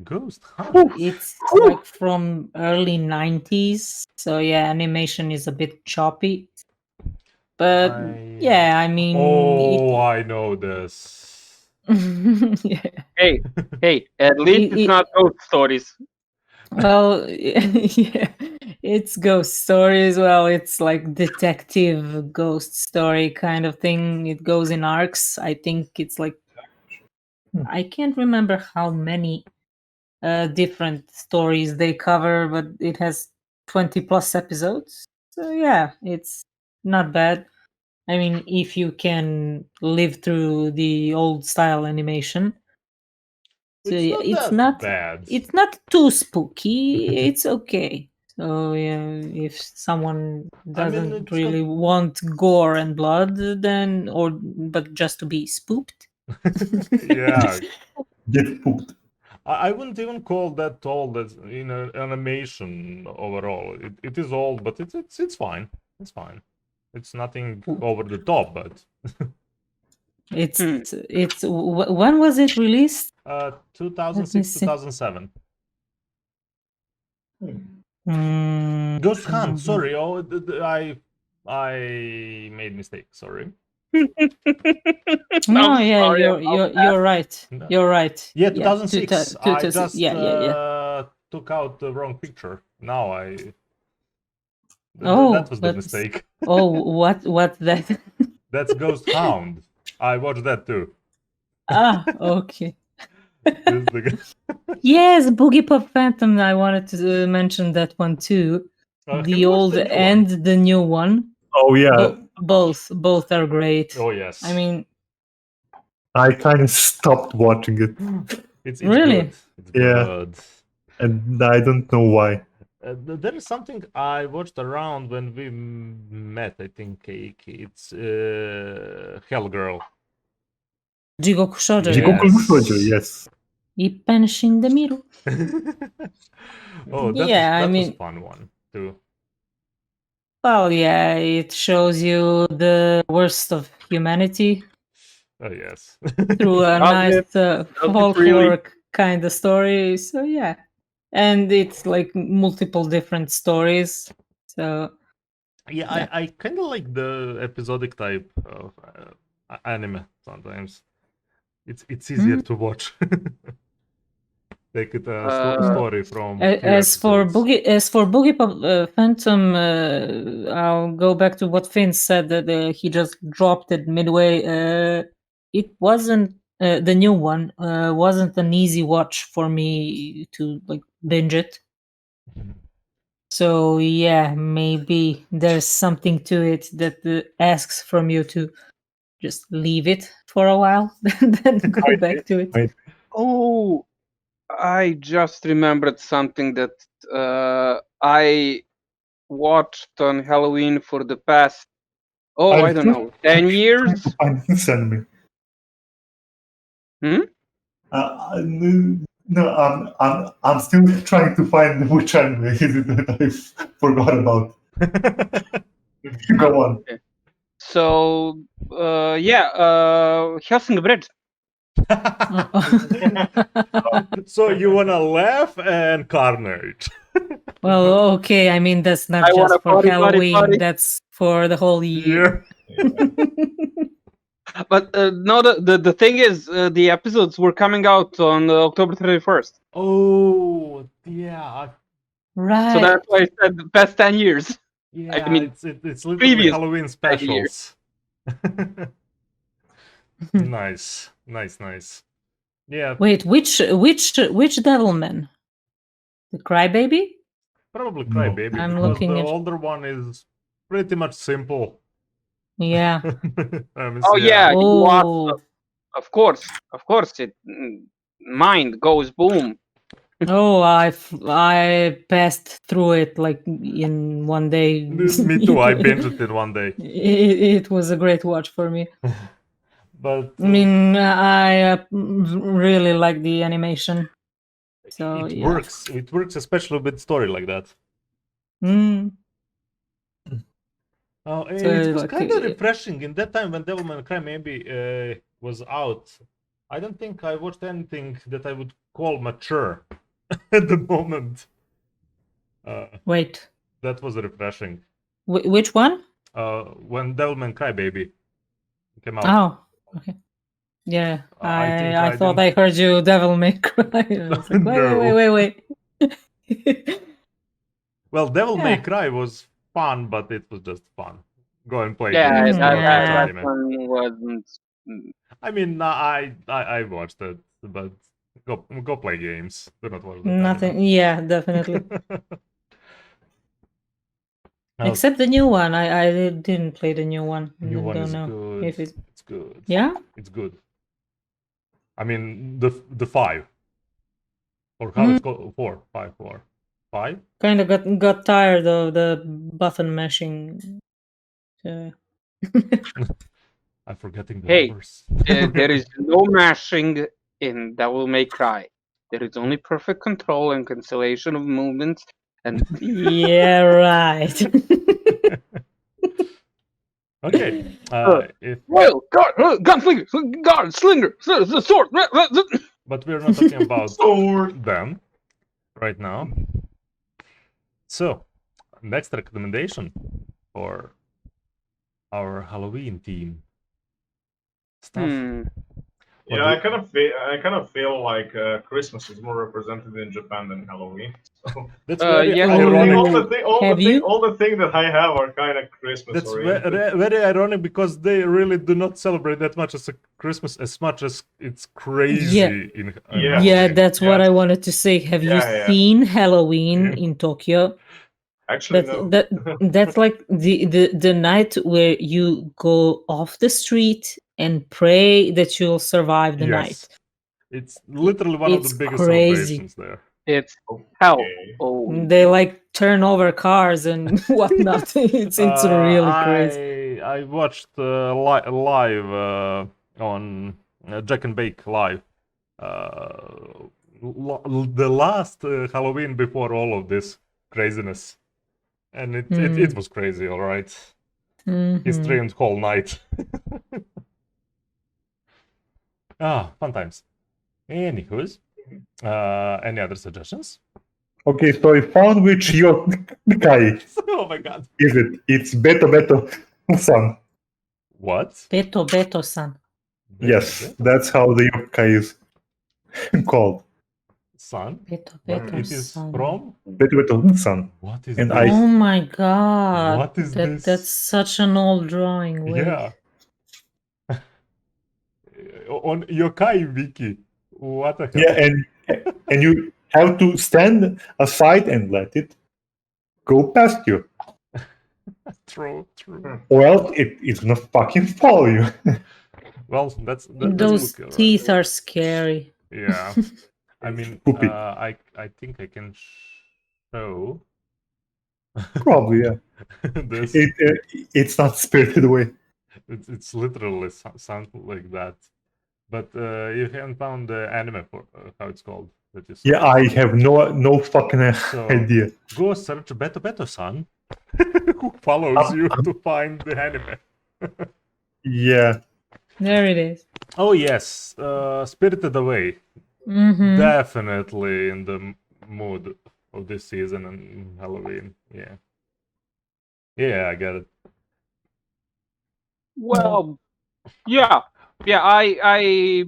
Ghost Hunt. It's like from early 90s, so yeah, animation is a bit choppy. But yeah, I mean, Oh, I know this. yeah. Hey, at least it's not ghost stories. Well, yeah, it's ghost stories. Well, it's like detective ghost story kind of thing. It goes in arcs. I think it's like, I can't remember how many different stories they cover, but it has 20 plus episodes. So yeah, it's not bad. I mean, if you can live through the old style animation. So yeah, It's not that bad. it's not too spooky. It's okay. So yeah, if someone doesn't it's really want gore and blood, then but just to be spooked. Yeah. Get pooped. I wouldn't even call that old as in animation overall. It is old, but it's fine. It's fine. It's nothing over the top, but It's when was it released? 2006, 2007. Ghost Hunt. Mhm. Sorry. Oh, I made mistake. Sorry. No, I'm yeah, sorry you're right. No. You're right. Yeah, 2006. I 2006. just Yeah. took out the wrong picture. Now I. Oh, that was the but mistake. oh, what that? That's Ghost Hound. I watched that too. Ah, okay. This is the Yes, Boogie Pop Phantom. I wanted to mention that one too. have The you watched old the new and one? the new one. Oh yeah, Both are great. Oh yes. I mean, I kind of stopped watching it, it's really? good. It's Yeah. good. and I don't know why. There is something I watched around when we met. I think it's Hell Girl. Jigoku Shoujo. Yes. Jigoku no Shoujo, yes. Ipen Shindemiru. Oh, Yeah, I that was mean- a fun one too. Well, yeah, it shows you the worst of humanity Oh yes. through a Does nice it? Does it really? folkloric kind of story. So yeah, and it's like multiple different stories. So Yeah, Yeah. I kind of like the episodic type of anime sometimes. It's easier to watch. Take it a story from few as for episodes. Boogie Pop Phantom, I'll go back to what Finn said that he just dropped it midway. It wasn't the new one. Wasn't an easy watch for me to like binge it. So yeah, maybe there's something to it that asks from you to just leave it for a while, then go Might be, back to it. might Oh, I just remembered something that I watched on Halloween for the past, I don't know, 10 years? Find this anime. Hmm? No, I'm still trying to find which anime is it that I forgot about. Go on. So, Helsing Bridge. So you wanna laugh and carnage? Well, okay. I mean, that's not I wanna just for party, Halloween. party. That's for the whole year. But no, the thing is, the episodes were coming out on October 31st. Oh yeah, Right. So that's why I said the past 10 years. yeah. mean, It's literally previous Halloween specials. Nice. Yeah, Wait, which Devilman? The Crybaby? probably No. Crybaby I'm because looking the at- older one is pretty much simple. Yeah. Oh yeah, you watch, Oh. of course, it mind goes boom. Oh, I passed through it like in one day. Me too. I binged it in one day. It was a great watch for me. But I mean, I really like the animation. So it yeah. works. It works especially with story like that. Mm. Oh, So, it was like, kind of refreshing in that time when Devilman Crybaby was out. I don't think I watched anything that I would call mature at the moment. Wait, That was refreshing. which one? When Devilman Crybaby came out. Oh, okay. Yeah, I think I I thought didn't- I heard you Devil May Cry. I was like, No. wait. Well, Devil May Yeah. Cry was fun, but it was just fun. Go and play Yeah, games. that- Don't watch that anime. one wasn't. I mean, I watched it, but go play games. Do not watch that anime. Nothing. Yeah, definitely. Oh, Except the new one. I didn't play the new one. new one Don't is know good. if it. It's good. Yeah. It's good. I mean, the 5. Or how it's called? 4. 5. Kind of got tired of the button mashing. I'm forgetting the Hey, numbers. There is no mashing in Devil May Cry. There is only perfect control and cancellation of movements. And Yeah, right. Okay. If well, gunslinger, guard, slinger, the sword. but we're not talking about Sword. them right now. So, next recommendation for our Halloween theme stuff. What Yeah, do- I kind of feel like Christmas is more represented in Japan than Halloween. So That's very yeah, ironic. all the things that I have are kind of Christmas That's oriented. very ironic because they really do not celebrate that much as a Christmas as much as it's crazy Yeah. in Yeah. Yeah, that's what Yeah. I wanted to say. Have you Yeah. seen Halloween Yeah. in Tokyo? Actually, That's no. that's like the night where you go off the street and pray that you'll survive the night. Yes. It's literally one of It's the biggest crazy. celebrations there. It's hell. Okay. Oh, They like turn over cars and whatnot. It's really crazy. I watched live on Jack and Bake live the last Halloween before all of this craziness, and it was crazy. All right, he Mhm. streamed whole night. Fun times. Anywho's, any other suggestions? Okay, so I found which yokai Oh my god. is it. It's Beto-san. What? Beto-san. Yes, that's how the yokai is called. Son? But Beto-san. it is from? Beto-san. What is And this? I- Oh my god. What is this? That's such an old drawing. Wait. Yeah. On Yokai Wiki. What the hell? Yeah, and you have to stand aside and let it go past you, True. or else it's gonna fucking follow you. Well, that's Those look, teeth are scary. Yeah. I mean, Poopy. I think I can show Probably, yeah. this. It's not Spirited Away. It's literally something like that. But you haven't found the anime for how it's called that you saw. Yeah, I have no fucking So- idea. Go search Beto-san, who follows you to find the anime. Yeah, There it is. Oh yes, Spirited Away. Mm-hmm. Definitely in the mood of this season and Halloween. Yeah, I get it. Well, yeah. I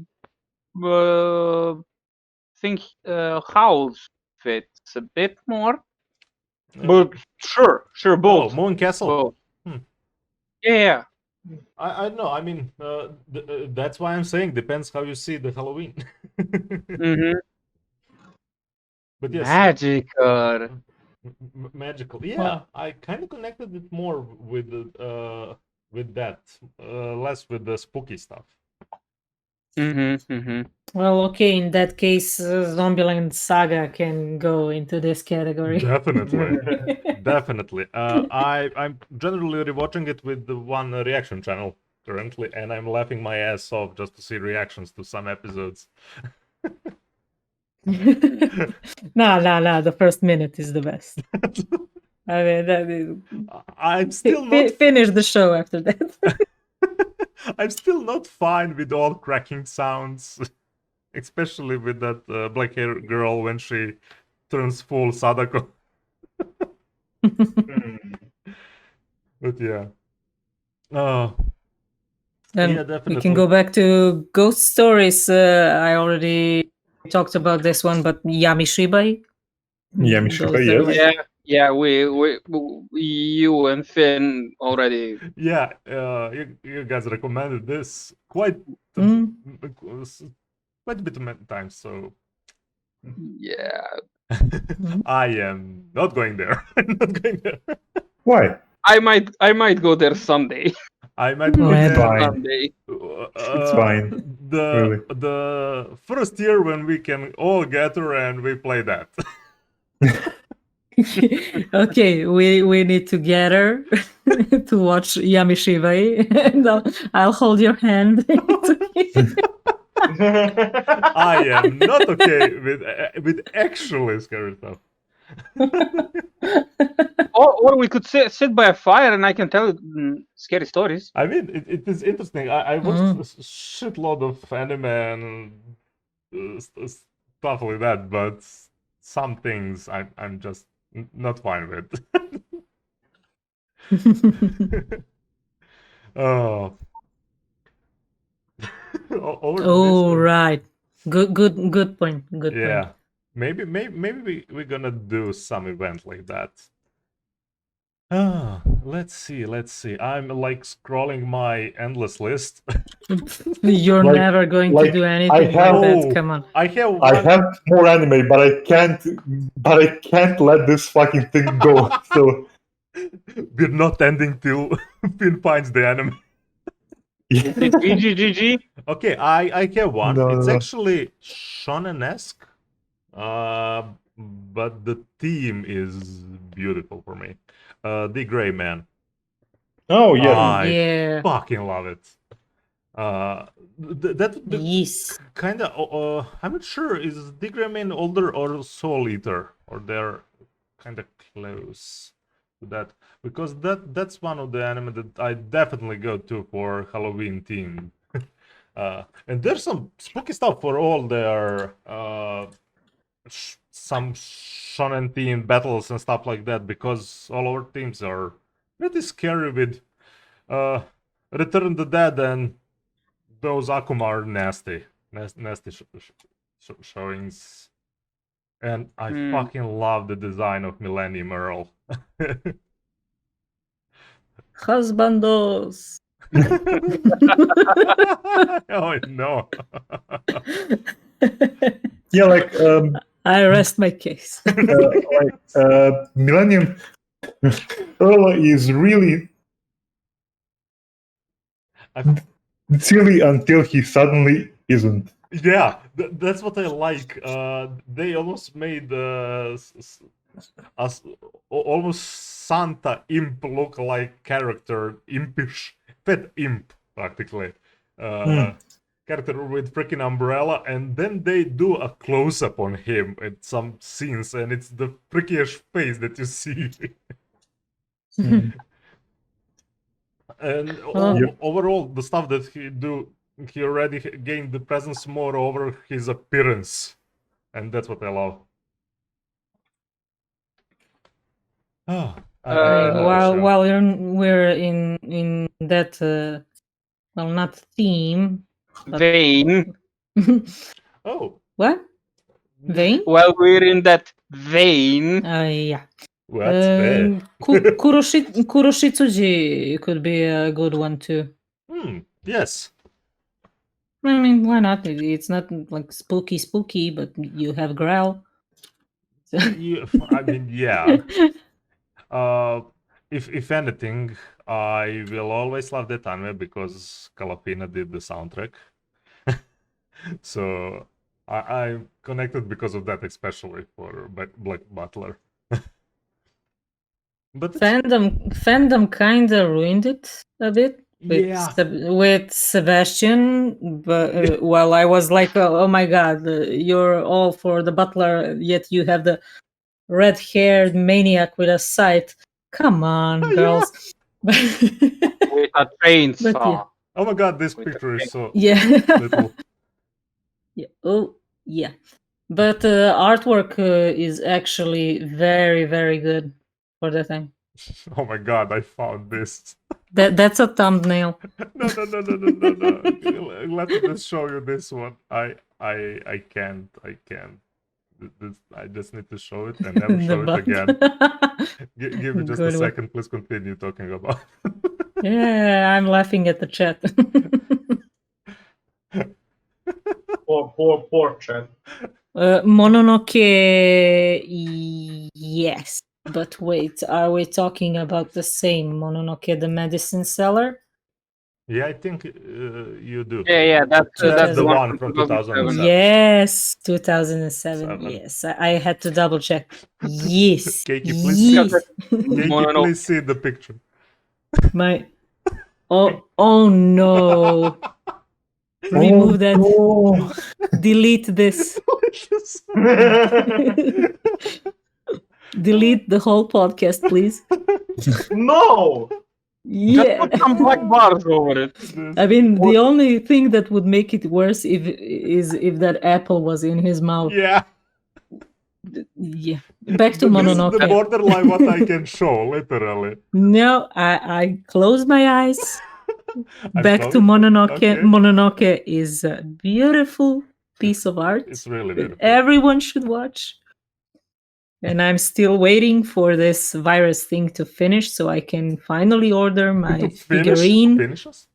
think House fits a bit more, but sure, Oh, both. Moon Castle. Both. Hmm. Yeah. I know. I mean, that's why I'm saying depends how you see the Halloween. Mm-hmm. But yes, Magical. magical. Yeah, Wow. I kind of connected it more with that, less with the spooky stuff. Mm-hmm. Well, okay, in that case, Zombieland Saga can go into this category. Definitely. I'm generally rewatching it with the one reaction channel currently, and I'm laughing my ass off just to see reactions to some episodes. No, the first minute is the best. I mean, that is... I'm still not. Finish the show after that. I'm still not fine with all cracking sounds, especially with that black hair girl when she turns full Sadako. But yeah. Then Yeah, we definitely. can go back to Ghost Stories. I already talked about this one, but Yamishibai. Yamishibai, Those are yes. like- Yeah. We you and Finn already. Yeah, you guys recommended this quite Mm. quite a bit of times, so Yeah. I am not going there. I'm not going there. Why? I might go there someday. I might go Well, there. Fine. Someday. It's fine. Really. The first year when we can all gather and we play that. Okay, we need to gather to watch Yamishibai, and I'll hold your hand. It's okay. I am not okay with actually scary stuff. Or we could sit by a fire and I can tell scary stories. I mean, it is interesting. I watched a shitload of anime and stuff like that, but some things I'm just not fine with. Oh. Over to this Oh one. right, good point. Good Yeah. point. Maybe we're gonna do some event like that. Let's see. I'm like scrolling my endless list. You're Like- never going to like, do I anything like have- that. Come on. I have I one. have more anime, but I can't let this fucking thing go. So We're not ending till Finn finds the anime. GG. Okay, I have one. No, It's no. actually shonen-esque, but the theme is beautiful for me. The Gray Man. Oh yes. I Yeah. fucking love it. That would be Yes. kind of. I'm not sure. Is Digramin older or Soul Eater, or they're kind of close to that? Because that's one of the anime that I definitely go to for Halloween theme. And there's some spooky stuff for all their some shonen themed battles and stuff like that, because all our teams are pretty scary with Return the Dead, and those Akuma are nasty showings. And I fucking love the design of Millennium Earl. Husbandos. Oh no. Yeah, like I rest my case. Millennium Earl is really silly until he suddenly isn't. Yeah, that's what I like. They almost made us almost Santa imp look like character, impish, pet imp practically. Character with freaking umbrella, and then they do a close up on him at some scenes, and it's the prickiest face that you see. And overall, the stuff that he already gained the presence more over his appearance, and that's what I love. Oh, while we're in that well, not theme. Vein. Oh. What? Vein? Well, we're in that vein. Yeah. What's that? Kuroshitsuji could be a good one too. Yes. I mean, why not? It's not like spooky, but you have growl. I mean, yeah. If anything, I will always love that anime because Calafina did the soundtrack. So I'm connected because of that, especially for Black Butler. But fandom kind of ruined it a bit with Sebastian. But while I was like, oh my god, you're all for the Butler, yet you have the red-haired maniac with a scythe. Come on, girls. With a train saw. Yeah. Oh my god, this picture is so little. Yeah. Oh, yeah. But artwork is actually very, very good for the time. Oh my god, I found this. That's a thumbnail. No. Let me just show you this one. I can't. I just need to show it and never show it again. Give me just a second. Please continue talking about. Yeah, I'm laughing at the chat. Poor chat. Mononoke, yes. But wait, are we talking about the same Mononoke, the medicine seller? Yeah, I think you do. Yeah, that's the one from 2007. Yes, 2007. Yes, I had to double check. Yes. Keiki, please see the picture. Oh no. Remove that. No. Delete this. Delete the whole podcast, please. No. Yeah. Just put some black bars over it. I mean, the only thing that would make it worse is if that apple was in his mouth. Yeah. Yeah. Back to Mononoke. This is the borderline what I can show, literally. No, I close my eyes. Back to Mononoke. Okay. Mononoke is a beautiful piece of art. It's really beautiful. Everyone should watch. And I'm still waiting for this virus thing to finish so I can finally order my figurine. Finish us?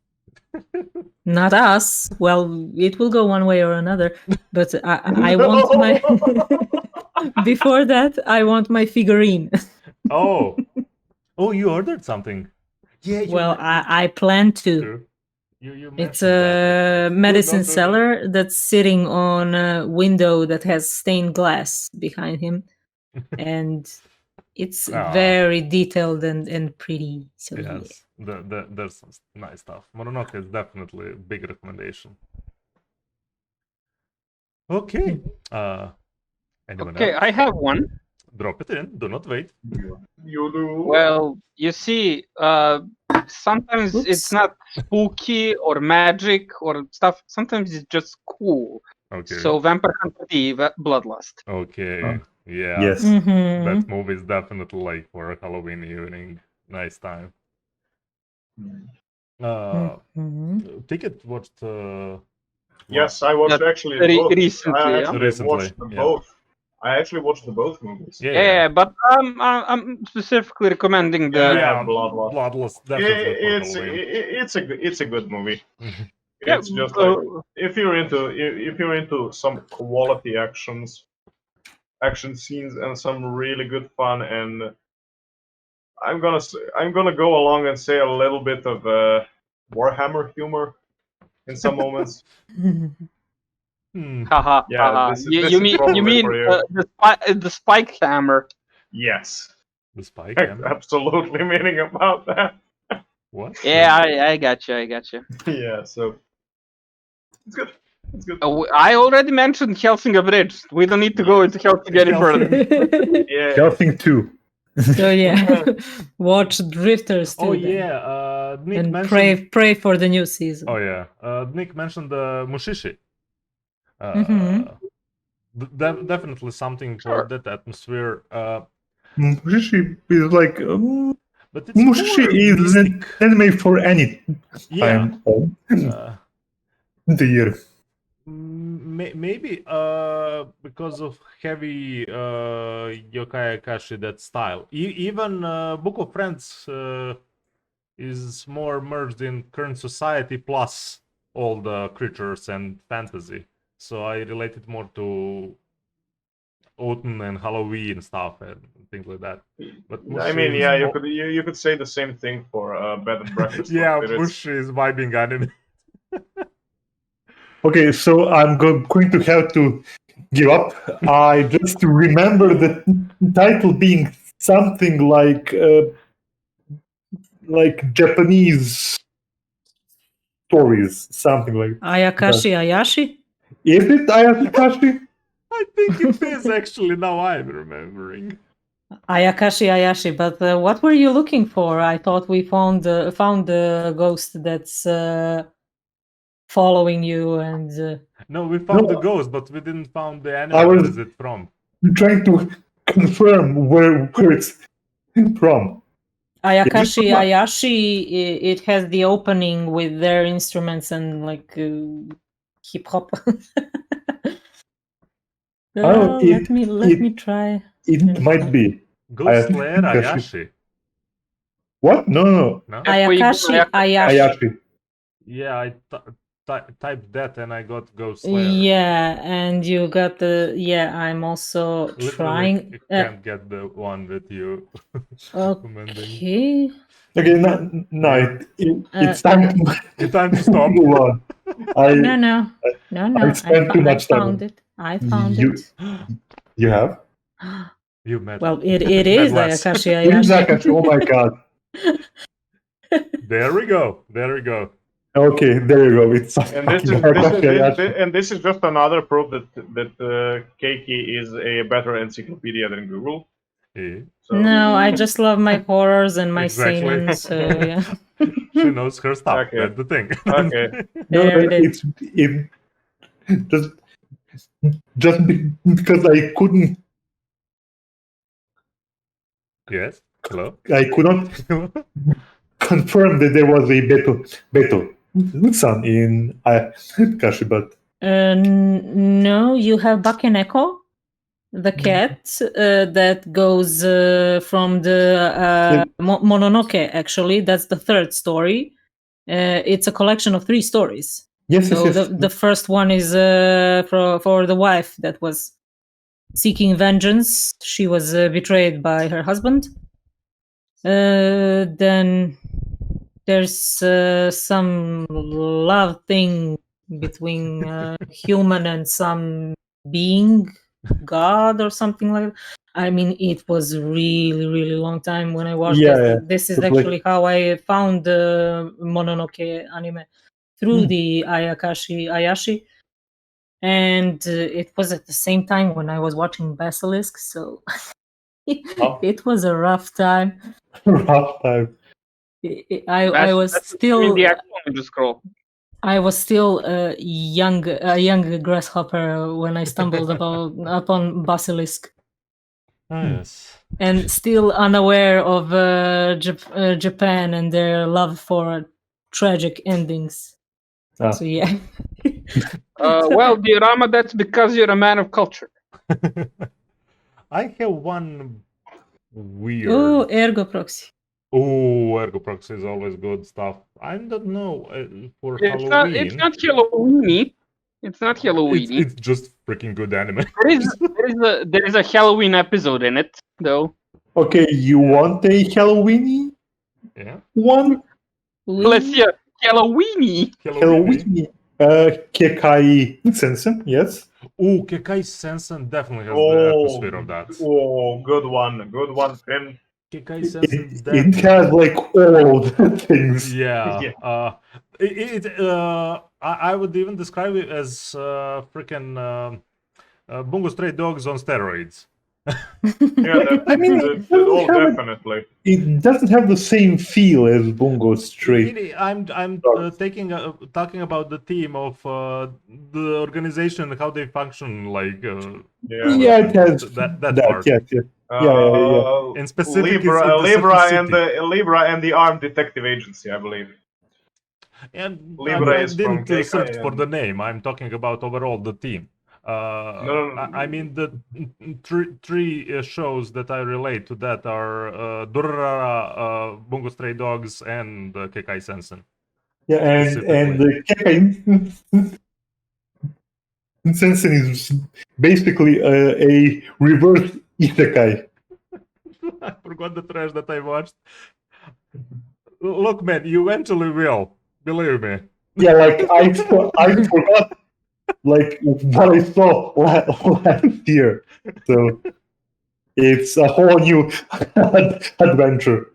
Not us. Well, it will go one way or another. But I want my... Before that, I want my figurine. Oh, you ordered something. Yeah. Well, I plan to. It's a medicine seller that's sitting on a window that has stained glass behind him. And It's Ah. very detailed and pretty. So yeah. Yes, there's some nice stuff. Mononoke is definitely a big recommendation. Okay. Anyone Okay, else? I have one. Drop it in. Do not wait. You do. Well, you see, sometimes it's Oops. not spooky or magic or stuff. Sometimes it's just cool. Okay. So Vampire Hunter D, Bloodlust. Okay. Yeah. Yes. Mhm. That movie is definitely like for a Halloween evening. Nice time. Mhm. Ticket watched. Yes, I watched That actually both. recently, I yeah? actually Recently, watched yeah. both. I actually watched both movies. Yeah, but I'm specifically recommending the. Yeah, Bloodlust. Bloodlust definitely for It's Halloween. it's a good movie. Yeah, It's just like if you're into some quality action scenes and some really good fun, and I'm gonna go along and say a little bit of Warhammer humor in some moments. Hmm. Haha, Yeah, haha. this You is mean probably for you. the spike hammer? Yes, The spike hammer? absolutely meaning about that. What? Yeah, I got you. Yeah, so it's good. It's good. I already mentioned Helsinki Bridge. We don't need to go into Helsinki any further. Yeah, Helping 2. So yeah, watch Drifters too. Oh then. yeah. Nick And mentioned. pray for the new season. Oh yeah. Nick mentioned the Mushishi. Mhm. Definitely something for that atmosphere. Mushishi is like But it's Mushishi more is an mystic. anime for any Yeah. time of the year. Maybe because of heavy yokai akashi that style. Even Book of Friends is more merged in current society plus all the creatures and fantasy. So I relate it more to autumn and Halloween stuff and things like that. But I Mushi mean, is yeah, mo- you could say the same thing for Bed and Breakfast. yeah, but it's- Mushi is vibing anime. Okay, so I'm going to have to give up. I just remember the title being something like Japanese stories, something like. Ayakashi Ayashi. Is it Ayakashi? I think it is actually, now I'm remembering. Ayakashi Ayashi. But what were you looking for? I thought we found the ghost that's following you and. No, we found No. the ghost, but we didn't found the I anime. was- Where is it from? Trying to confirm where it's from. Ayakashi Yeah. Ayashi, it has the opening with their instruments and like hip hop. Oh, Let me try. It might be. Ghost Slayer Ayakashi. Ayashi. What? No. No? Ayashi Ayashi. Ayashi. Yeah, I typed that and I got Ghost Slayer. Yeah, and you got the I'm also Literally trying. can't get the one that you recommending. Okay. Okay, no, it's time to It's time to stop. move on. No. I spent too much time on found it. I found You- it. You have? You met. Well, it is Medless. Ayakashi It is Ayashi. Ayakashi. Oh my god. There we go. Okay, there you go. It's And this fucking is Ayakashi Ayashi. this is just another proof that Keiki is a better encyclopedia than Google. Yeah. So No, I just love my horrors and my Exactly. seinen, so yeah. She knows her stuff. Okay. That's the thing. Okay. No, There it is. it just because I couldn't. Yes. Hello. I could not confirm that there was a Beto San in Ayakashi, but No, you have Bakeneko, the cat that goes from the Mononoke, actually. That's the third story. It's a collection of 3 stories. yes. So the first one is for the wife that was seeking vengeance. She was betrayed by her husband. Then there's some love thing between human and some being God or something like that. I mean, it was really, really long time when I watched Yeah, this. yeah. This is It's like- actually how I found the Mononoke anime through Hmm. the Ayashi. And it was at the same time when I was watching Basilisk, so Oh. it was a rough time. Rough time. I was still the actual Ninja Scroll. I was still a young grasshopper when I stumbled upon Basilisk, Oh, yes. and still unaware of Japan and their love for tragic endings. Ah. So yeah. Well, Diorama, that's because you're a man of culture. I have one weird. Oh, Ergo Proxy. Oh, Ergo Proxy is always good stuff. I don't know for It's Halloween. not Halloweeny. It's not Halloweeny. It's just freaking good anime. There is a Halloween episode in it, though. Okay, you want a Halloween Yeah. one? Let's see, Halloweeny. Halloween. Kekai Sensen, yes. Oh, Kekai Sensen definitely has the Oh, atmosphere of that. oh, good one, Finn. Kekai Sensen It definitely. has like all of the things. Yeah. Yeah. I would even describe it as freaking Bungo Stray Dogs on steroids. Yeah, I mean, oh, have it- definitely. It doesn't have the same feel as Bungo Stray. Really, I'm talking about the team of the organization, how they function, like Yeah, it has that that. part. Yes, yes. Yeah. In specific, it's Libra, in the Libra Circle and the Libra and the Armed Detective Agency, I believe. And Libra I is from didn't KK search for and- the name. I'm talking about overall the team. No. I mean the three shows that I relate to that are Durarara, Bungo Stray Dogs, and Kekai Sensen. Yeah, and the Kekai Sensen is basically a reverse isekai. I forgot the trash that I watched. Look, man, you eventually will. Believe me. Yeah, like I forgot like what I saw last year. So it's a whole new adventure.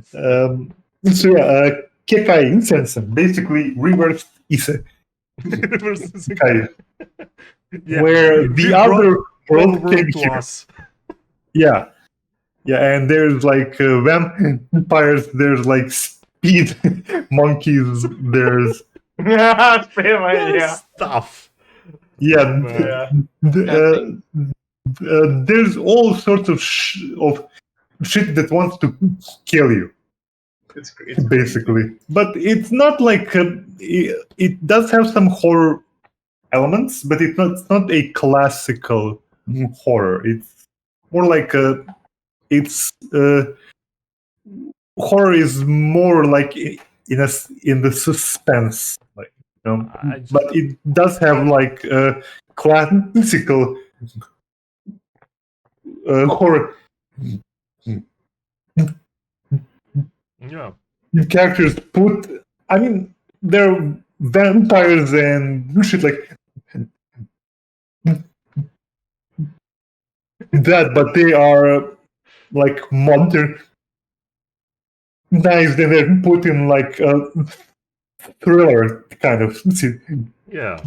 So yeah, Kekai Sensen, basically reverse isekai, Yeah, where we the brought other world world came to here. us. Yeah, and there's like vampires. There's like speed monkeys. There's Yeah. Stuff. yeah. Man. There's all sorts of shit that wants to kill you, It's basically. But it's not like it does have some horror elements, but it's not a classical horror. It's more like horror is more like in the suspense, like but it does have like classical horror Yeah. characters. I mean, they're vampires and shit like that, but they are like modernized and then put in like a thriller kind of Yeah.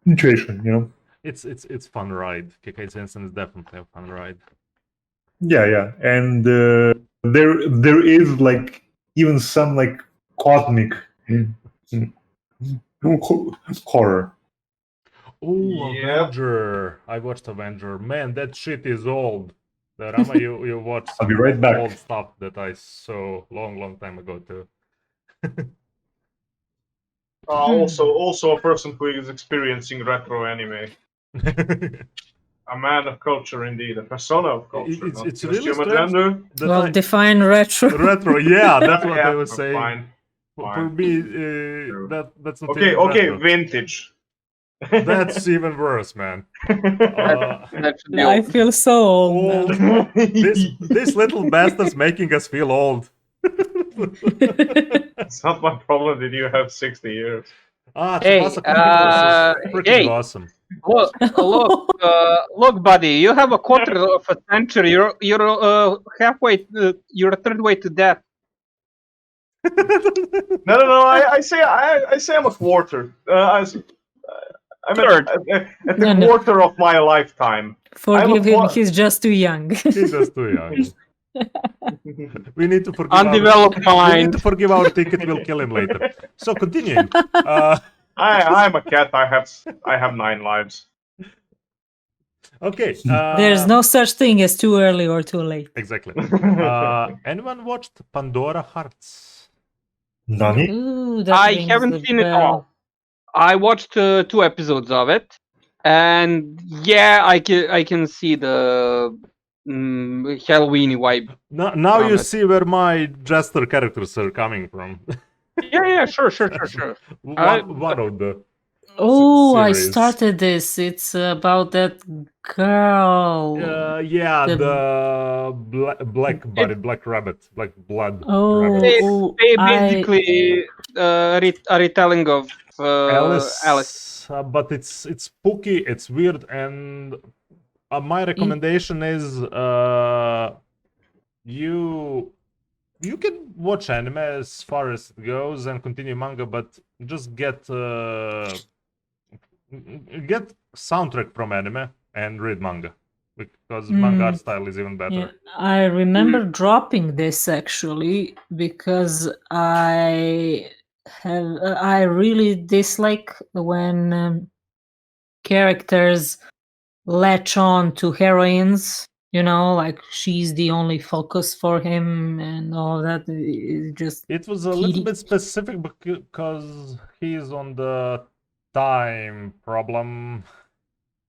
situation, It's fun ride. Kekai Sensen is definitely a fun ride. Yeah, and there is like even some like cosmic horror. Oh, Yep. Avenger! I watched Avenger. Man, that shit is old. The Rama, you watched I'll some be right back. old stuff that I saw long time ago too. Also a person who is experiencing retro anime. A man of culture, indeed. A persona of culture. It's- not it's just really human strange. gender. That Well, I- define retro. retro, yeah, that's what Yeah, I was saying. Fine. For me, that's not Okay, even okay, retro. vintage. That's even worse, man. That should be I old. feel so old now. This little bastard's making us feel old. It's not my problem that you have 60 years. Hey, Tsubasa Chronicles is freaking hey. awesome. Look, buddy. You have a quarter of a century. You're halfway. You're a third way to death. No. I say I'm a quarter. I'm Third. at the No. quarter of my lifetime. Forgive him, qua- he's just too young. He's just too young. We need to forgive Undeveloped we need mind. to forgive our ticket. We'll kill him later. So continuing. I'm a cat. I have 9 lives. Okay. There's no such thing as too early or too late. Exactly. Anyone watched Pandora Hearts? Nani? Ooh, that I rings haven't the seen it bell. all. I watched 2 episodes of it, and yeah, I can see the Halloweeny vibe. Now you Promise. see where my jester characters are coming from. Yeah, sure. one of the Oh, I series. started this. It's about that girl. Yeah, The- the black body, black rabbit, black blood Oh, rabbit. oh, They I basically a retelling of Alice. But it's spooky, it's weird, and my recommendation is you can watch anime as far as it goes and continue manga, but just get soundtrack from anime and read manga, because manga art style is even better. Yeah, I remember dropping this actually because I really dislike when characters latch on to heroines. You know, like she's the only focus for him and all that. It just It was a little bit specific because he's on the time problem.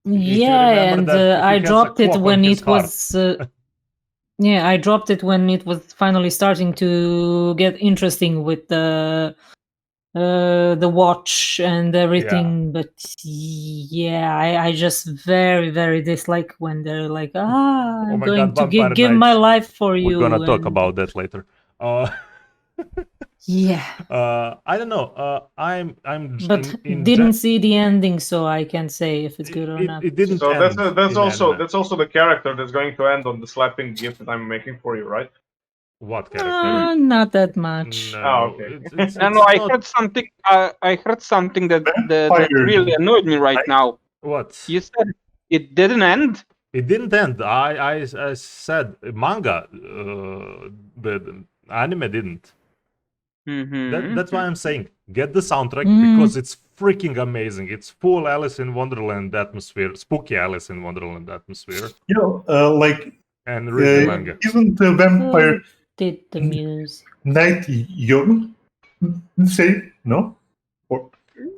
Yeah, remember and that he I has a dropped it clock on when his it was. Yeah, I dropped it when it was finally starting to get interesting with the watch and everything. But yeah, I just very dislike when they're like, I'm my going God, to Vampire give my Knights. life for you. We're gonna talk and- about that later. Yeah, I don't know. I'm but in didn't see the ending, so I can't say if it's good or not. It didn't So end that's in also anime. the character that's going to end on the slapping gift that I'm making for you, right? What character? Not that much. No, Oh, okay. it's No, I not- heard something. I heard something that Vampire really annoyed me right now. What? You said it didn't end. It didn't end. I said manga. The anime didn't. Mm-hmm. That's why I'm saying get the soundtrack Mhm. because it's freaking amazing. It's full Alice in Wonderland atmosphere, spooky Alice in Wonderland atmosphere, You know, like, and read the manga. isn't the Vampire Did the music? Knight young? Say no? Or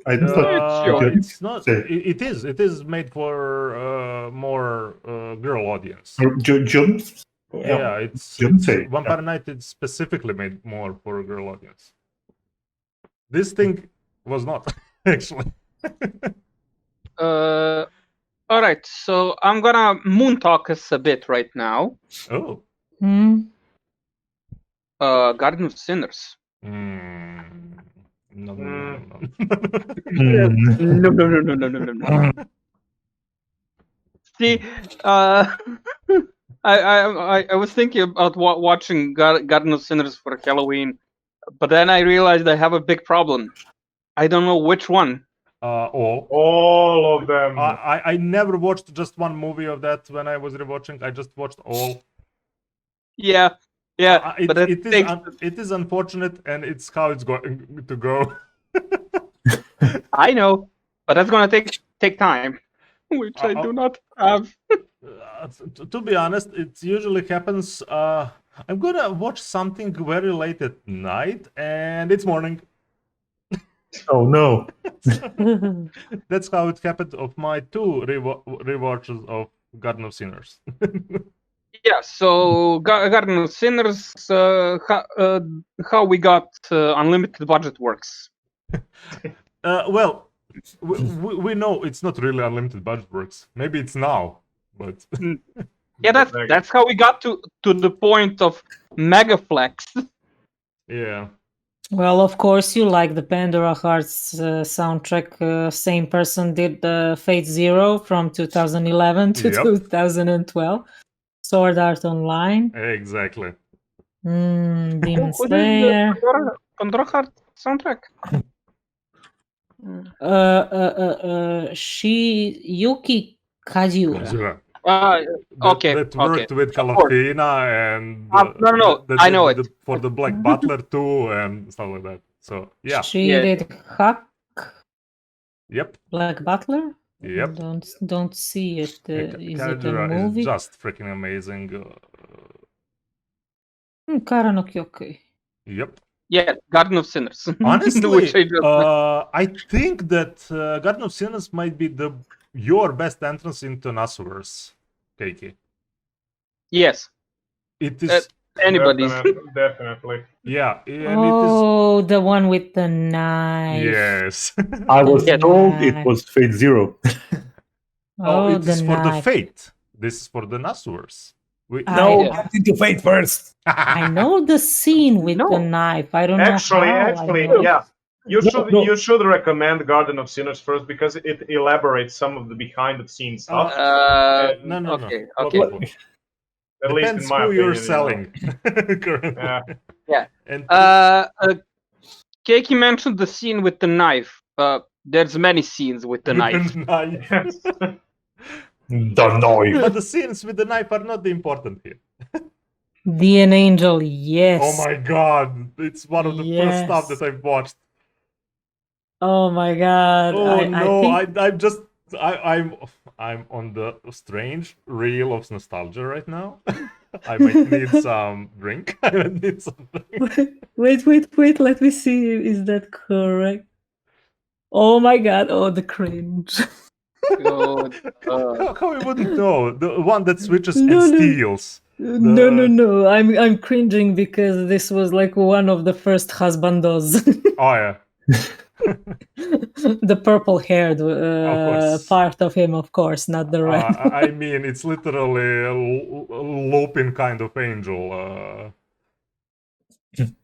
I thought young. It's not. It is. It is made for more girl audience. Jones. Yeah, it's Junsei, Vampire Knight is specifically made more for a girl audience. This thing was not actually. All right, so I'm gonna moon talk us a bit right now. Oh. Garden of Sinners. No. No. See, I was thinking about watching Garden of Sinners for Halloween, but then I realized I have a big problem. I don't know which one. All of them. I never watched just one movie of that when I was rewatching. I just watched all. Yeah, but it is unfortunate, and it's how it's going to go. I know, but that's gonna take time, which I do not have. To be honest, it usually happens. I'm gonna watch something very late at night, and it's morning. Oh no! That's how it happened of my 2 rewatches of Garden of Sinners. Yeah, so Garden of Sinners, how we got unlimited budget works. Well, we know it's not really unlimited budget works. Maybe it's now, but yeah, that's how we got to the point of Megaflex. Yeah. Well, of course, you like the Pandora Hearts soundtrack. Same person did Fate Zero from 2011 to Yep. 2012. Sword Art Online. Exactly. Demon Who did Slayer. the Pandora Heart soundtrack? Yuki Kajiura. Zura. Okay. That worked with Of course. Calafina and No, that I know did it. for the Black Butler too and stuff like that. So yeah. She Yeah. did Huck, Yep. Black Butler. Yep. Don't see it. Is it a Kajura movie? is just freaking amazing. Kara no Kyokai. Yep. Yeah, Garden of Sinners. Honestly, Which I just I think that Garden of Sinners might be your best entrance into Nasuverse, Keiki. yes, It is. anybody's. Definitely. Yeah, and Oh, the one with the it knife. is. Yes. I was The told it knife. was Fate Zero. Oh, it the is for the knife. Fate. This is for the Nasuverse. No, I- get into Fate first. I know the scene with the No. knife. I don't Actually, know how. actually, I know. yeah. You No, should no. you should recommend Garden of Sinners first because it elaborates some of the behind the scenes stuff. No. Okay. Look. At least Depends in my who opinion, you're you know. selling. Currently. Yeah. And Keiki mentioned the scene with the knife. There's many scenes with the knife. Yes. The knife. But the scenes with the knife are not the important here. The An Angel, yes. Oh my god, it's one of the first stuff Yes. that I've watched. Oh my god. Oh I no, think I'm on the strange reel of nostalgia right now. I might need some drink. I might need some drink. wait, let me see. Is that correct? Oh my god, oh the cringe. Oh, How we wouldn't know? The one that switches No, and no. steals. No. I'm cringing because this was like one of the first husbandos. Oh yeah. The purple haired course. part of him, of course, not the red. I mean, it's literally a loping kind of angel.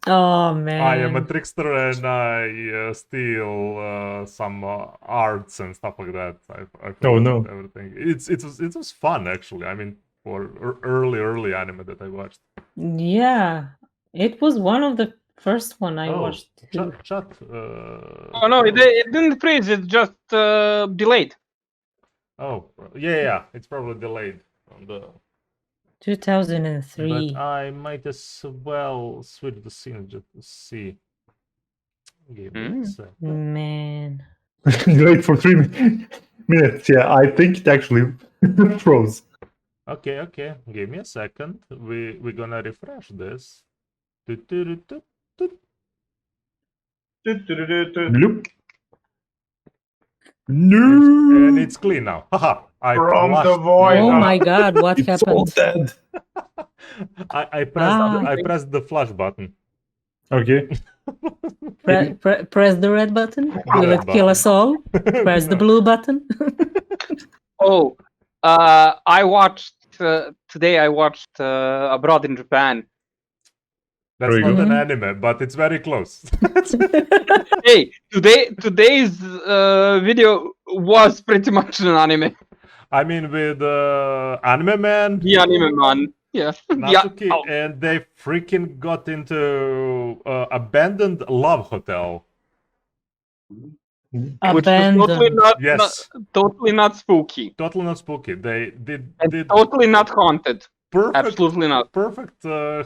Oh man. I am a trickster and I steal some arts and stuff like that. I Oh, no. everything. It was fun actually. I mean, for early anime that I watched. Yeah, it was one of the first one I Oh, watched. Too. Chat. oh no, it didn't freeze. It just delayed. Oh, yeah. It's probably delayed on the. 2003. But I might as well switch the scene just to see. Give me a sec. Man. Wait for 3 minutes. Yeah, I think it actually froze. Okay. Give me a second. We're gonna refresh this. Do-do-do-do. Bloop. No. And it's clean now. Haha. I From the flushed void. Oh you. my god, what It's all happened? dead. I Ah. pressed the flush button. Okay. Press the red button. Will red it kill us all? Press the blue button. Oh, I watched today. I watched Abroad in Japan. That's Very not good. an anime, but it's very close. Hey, today's video was pretty much an anime. I mean, with Anime Man, The anime man. Yeah. Natsuki, Oh, and they freaking got into abandoned love hotel. which was Abandoned. Yes. totally not spooky, Totally not spooky. They did totally not haunted. perfect, Absolutely not. perfect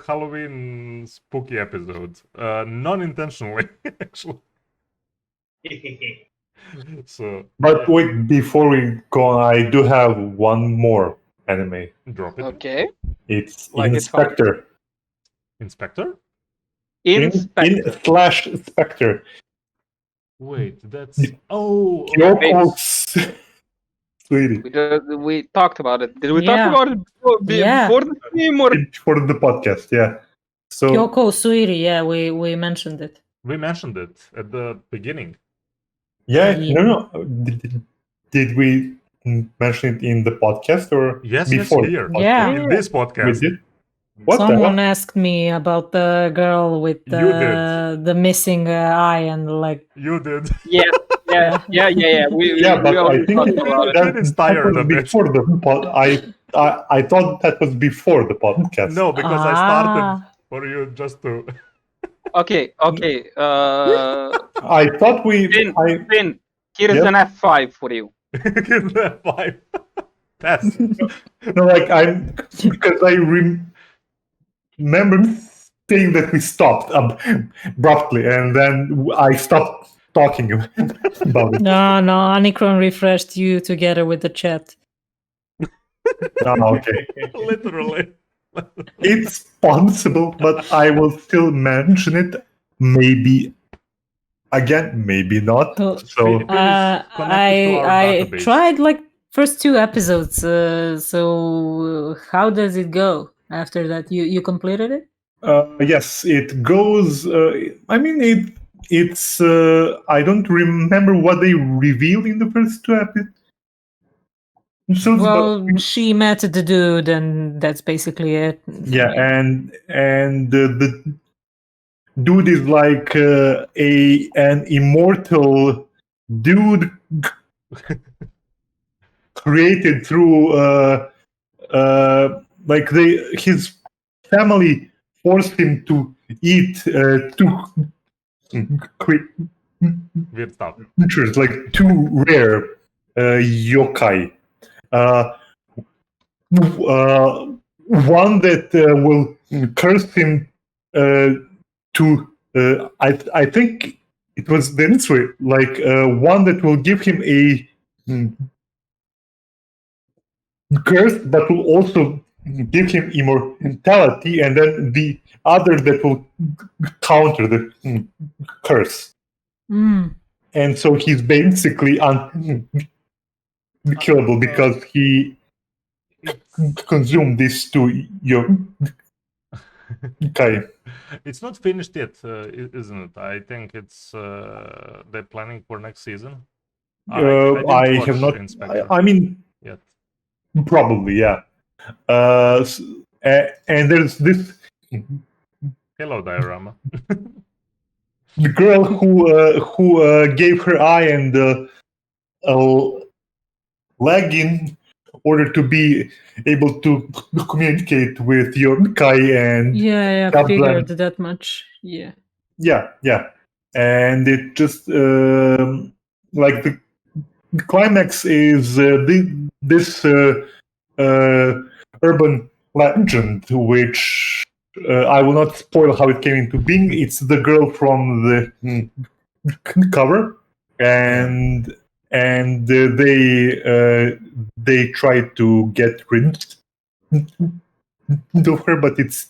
Halloween spooky episode. Non-intentionally, actually. So, But wait, before we go on, I do have one more anime. drop it. Okay. It's Like it's hot. Inspector. Inspector? Inspector. Spectre. Wait, that's oh. Kyoko's sweetie. We talked about it. Did we talk Yeah. about it before the stream or? For the podcast, yeah. So Kyoko Suiri, yeah, we mentioned it. We mentioned it at the beginning. yeah, Yeah. no. Did we mention it in the podcast or Yes, before? here. Yeah. In this We podcast. did. What the Someone hell? asked me about the girl with You did. the missing eye and the leg. You did. Yeah. We Yeah, but I already think talked about it. that It's tired was a bit. before the pod. I thought that was before the podcast. No, because I started for you just to. Okay. I thought we. Finn, here is Yep. an F5 for you. Give that 5. Test. No, like I'm because I remember saying that we stopped abruptly, and then I stopped talking about it. No, Anicron refreshed you together with the chat. Oh, okay, Literally. it's possible, but I will still mention it. Maybe again, maybe not. So, So Finn is connected to our I database. tried like first 2 episodes. So how does it go after that? You completed it? yes, it goes. I mean, it's. I don't remember what they revealed in the first 2 episodes. Well, she met the dude, and that's basically it. Yeah, and the dude is like an immortal dude created through like his family forced him to eat 2 Weird stuff. creatures, like 2 rare yokai. One that will curse him to I think it was this way, like one that will give him a curse, but will also give him immortality, and then the other that will counter the curse. Mm. And so he's basically unkillable because he consumed these 2 yokai. It's not finished yet, isn't it? I think it's they're planning for next season. I didn't have watch not. Inspector I mean, yet. probably, yeah. And there's this Hello, diorama. the girl who gave her eye and a leg in order to be able to communicate with yokai and Yeah, I Kaplan. figured that much. Yeah. Yeah, and it just like the climax is this urban legend, which I will not spoil how it came into being. It's the girl from the cover, and they try to get rid of her, but it's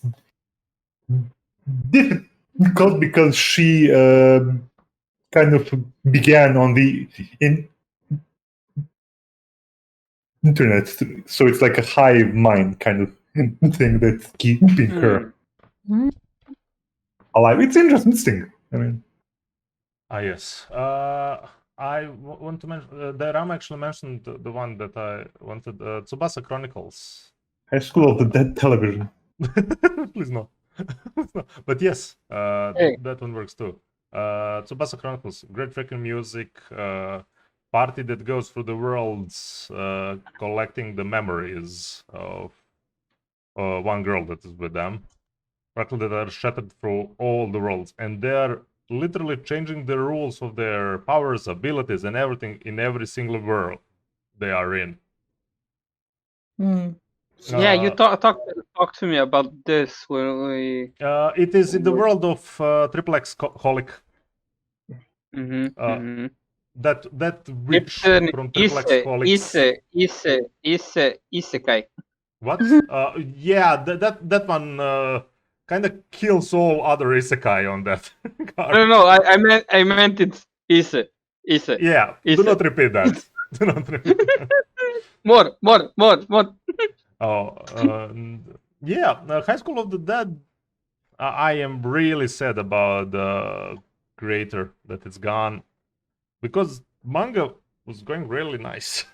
difficult because she kind of began on the internet, so it's like a hive mind kind of thing that's keeping her alive. It's interesting. I mean, Yes. I want to mention. Diorama actually mentioned the one that I wanted. Zobasa Chronicles. High School of the Dead television. Please no. But yes, Hey. that one works too. Zobasa Chronicles, great freaking music. Party that goes through the worlds, collecting the memories of one girl that is with them. Practically that are shattered through all the worlds, and they're literally changing the rules of their powers, abilities, and everything in every single world they are in. Mm. Yeah, you talk to me about this when we. It is in the world of Triple X Holic. That witch It's from Triple X Holics. isekai. What? Yeah, that one kind of kills all other isekai on that card. No, I meant it's ise. Yeah, do not repeat that. Do not repeat that. More. Oh, yeah, High School of the Dead. I am really sad about the creator that it's gone, because manga was going really nice.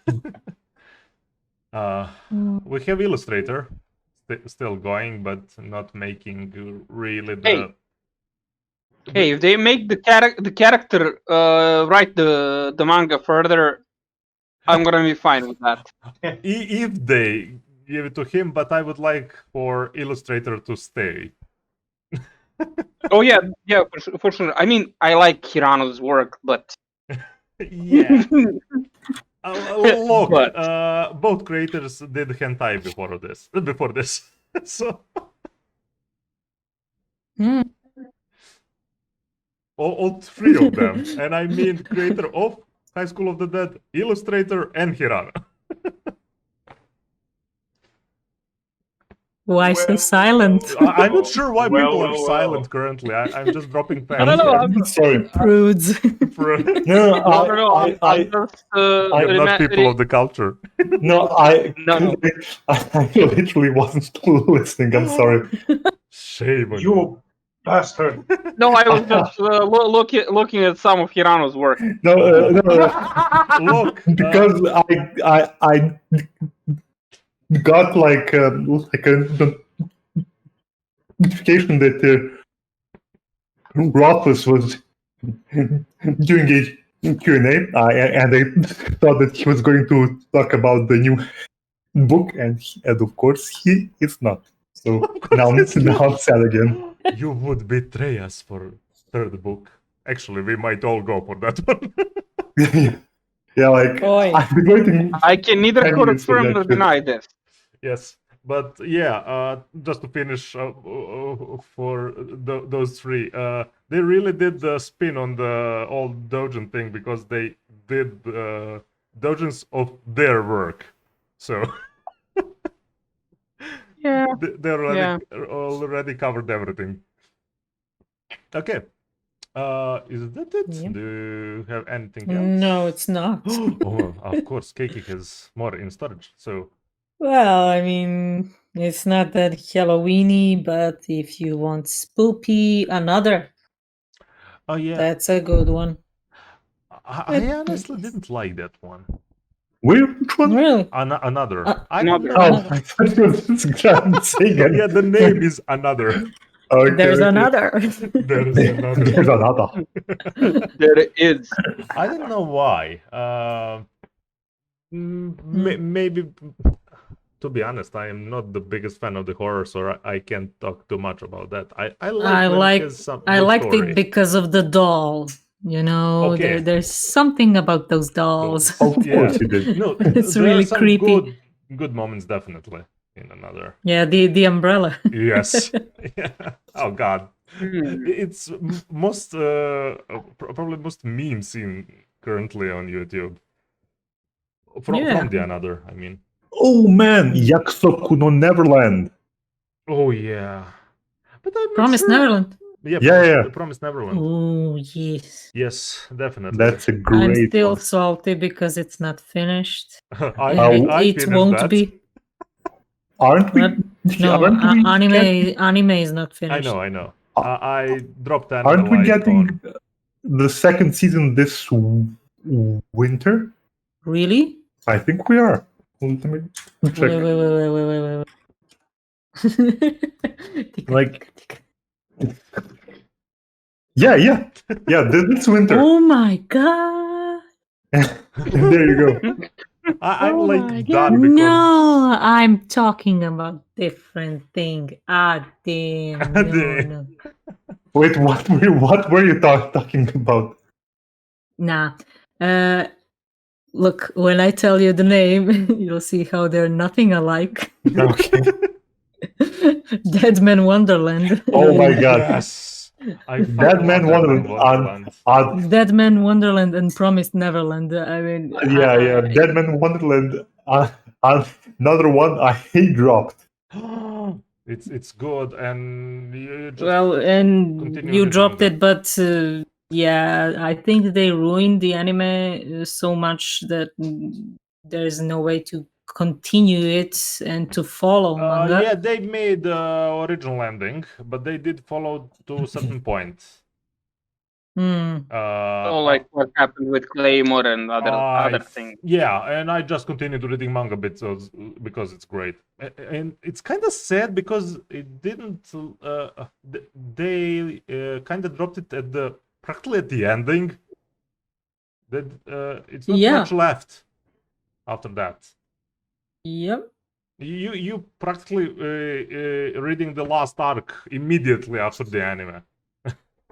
We have illustrator still going, but not making really the. Hey, if they make the character write the manga further, I'm gonna be fine with that. If they give it to him, but I would like for illustrator to stay. Oh yeah, for sure. I mean, I like Hirano's work, but Yeah. Look, But- both creators did hentai before this, so Hmm. all three of them, and I mean creator of High School of the Dead, illustrator, and Hirano. Why so Well, silent? I'm not sure why Well, people are well, silent well. currently. I'm just dropping facts. I don't know. I'm sorry. Prudes. No, No. I'm just You're not people of the culture. no, I No. I literally wasn't listening. I'm sorry. Shame on You bastard! No, I was just looking at some of Hirano's work. No, no, Look, because I got like a notification that Rothfuss was doing a Q&A, and I thought that he was going to talk about the new book, and of course he is not. So now I'm sad again. you would betray us for third book. Actually, we might all go for that one. Yeah, like Oi. I've been waiting. I can neither 10 minutes for confirm that nor shit. deny this. Yes, but yeah, just to finish for those three, they really did the spin on the old doujin thing because they did doujins of their work, so Yeah. they already covered everything. Okay, is that it? Yeah. Do you have anything else? No, it's not. Oh, of course, Keiki has more in storage, so. Well, I mean, it's not that Halloweeny, but if you want spoopy, another, Oh yeah, that's a good one. I honestly didn't like that one. Which one? Really? Another. I Another. don't know. Oh, I thought you were saying it. Yeah, the name is another. Okay, There's okay. another. There's another. There's another. There is. I don't know why. Maybe. To be honest, I am not the biggest fan of the horror, so I can't talk too much about that. I liked it because of the doll. You know, Okay. there's something about those dolls. Of Yeah. course you did. No, It's there really are some creepy. good moments definitely in another. Yeah, the umbrella. Yes. Yeah. Oh God. Hmm. It's most probably most meme scene currently on YouTube. From the another, I mean. Oh man, Yakusoku no Neverland. Oh yeah. But I'm not Promise sure. Neverland. Yeah, Yeah. Promise Neverland. Oh, yes. Yes, definitely. That's a I'm great still one. salty because it's not finished. I It finished won't that. be. Aren't we? No, aren't we anime is not I finished. know. I dropped anime. Aren't we like getting the second season this winter? Really? I think we are. Let me check. Wait. Like- Yeah. This winter. Oh my god! There you go. I'm Oh my like God. done because No, I'm talking about different thing. Ah, damn. Damn. No. Wait, what were you talking about? Nah. Look, when I tell you the name, you'll see how they're nothing alike. Okay. Dead Man Wonderland. Oh my God. Yes. I Dead Man Wonderland. Dead Man Wonderland and Promise Neverland. I mean, Yeah. Dead Man Wonderland. Another one I dropped. It's good, and you just Well, and continue you with dropped manga. it, but yeah, I think they ruined the anime so much that there's no way to continue it and to follow manga. Yeah, they made the original ending, but they did follow to a certain point. like what happened with Claymore and other things. Yeah, and I just continued reading manga bits because it's great, and it's kind of sad because it didn't. They kind of dropped it at practically at the ending. That it's not much left after that. Yep. You practically reading the last arc immediately after the anime.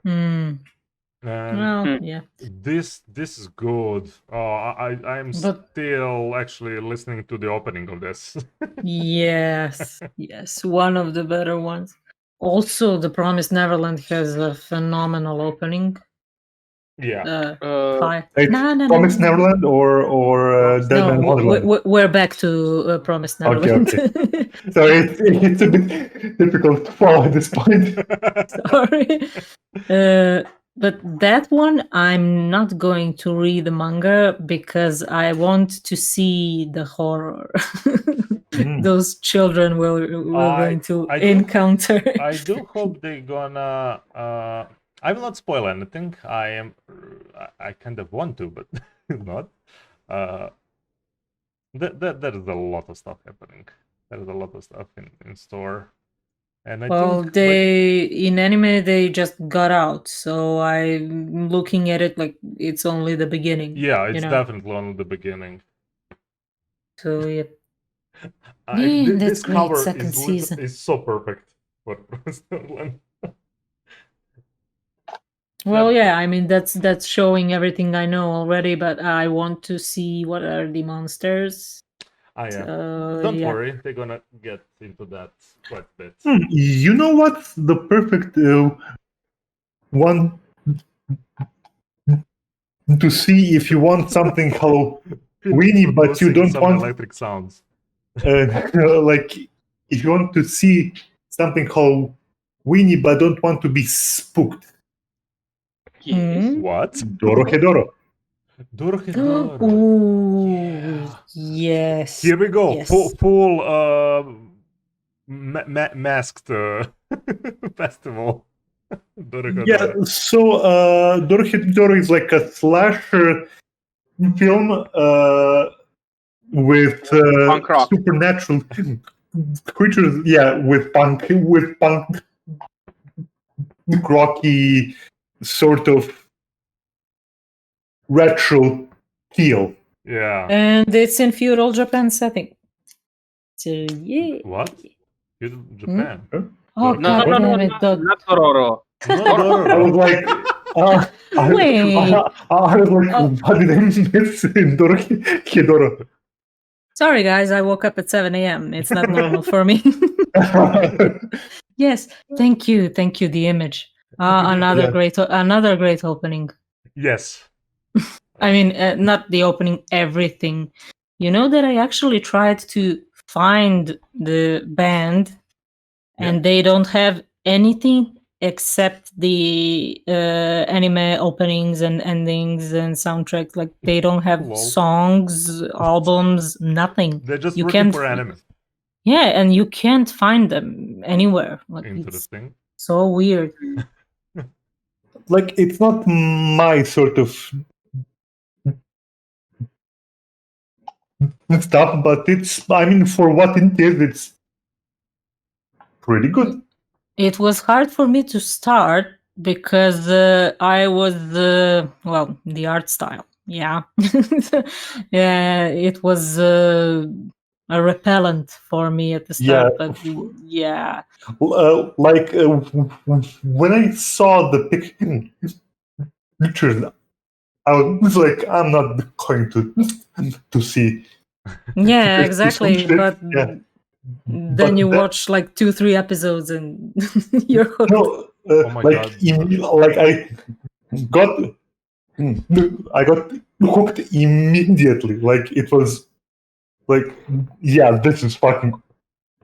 And yeah. This is good. I'm still actually listening to the opening of this. yes, one of the better ones. Also, the Promise Neverland has a phenomenal opening. Yeah. Promise Neverland or Man Wonderland? We're back to Promise Neverland. Okay. So it's a bit difficult to follow at this point. Sorry. But that one, I'm not going to read the manga because I want to see the horror those children will going to encounter. I do hope they're gonna. I will not spoil anything. I kind of want to, but not. There is a lot of stuff happening. There is a lot of stuff in store. And I think in anime they just got out, so I'm looking at it like it's only the beginning. Yeah, it's definitely only the beginning. So yeah. This great. cover Second season is so perfect for Promise Neverland. Well, yeah, I mean that's showing everything I know already, but I want to see what are the monsters. Yeah. Don't worry, they're gonna get into that quite a bit. You know what's the perfect one to see if you want something Halloweeny, but you don't want electric sounds. Like if you want to see something Halloweeny, but don't want to be spooked. Yes. What? Dorohedoro. Dorohedoro. Ooh, yes. Here we go. Yes. Full masked festival. Dorohedoro. Yeah, so Dorohedoro is like a slasher film with supernatural creatures. Yeah, with punk rocky sort of retro feel. Yeah. And it's in feudal Japan setting. So yeah. What? Feudal Japan? Oh, no, not Dororo. I was like, I was like, what did I miss in Dorohedoro? Sorry, guys, I woke up at 7 a.m. It's not normal for me. Yes, thank you, the image. Another great opening. Yes. I mean, not the opening, everything. You know that I actually tried to find the band, and they don't have anything except the anime openings and endings and soundtracks. Like they don't have songs, albums, nothing. They're just looking for anime. Yeah, and you can't find them anywhere. Like, interesting. It's so weird. Like it's not my sort of stuff, but it's, I mean, for what it is, it's pretty good. It was hard for me to start because I was, the art style. Yeah. Yeah, it was a repellent for me at the start. Yeah. But yeah. When I saw the pictures, I was like, I'm not going to see. Yeah, exactly. But then you watch like 2-3 episodes and you're hooked. No, oh my God. I got hooked immediately. Like it was like, yeah, this is fucking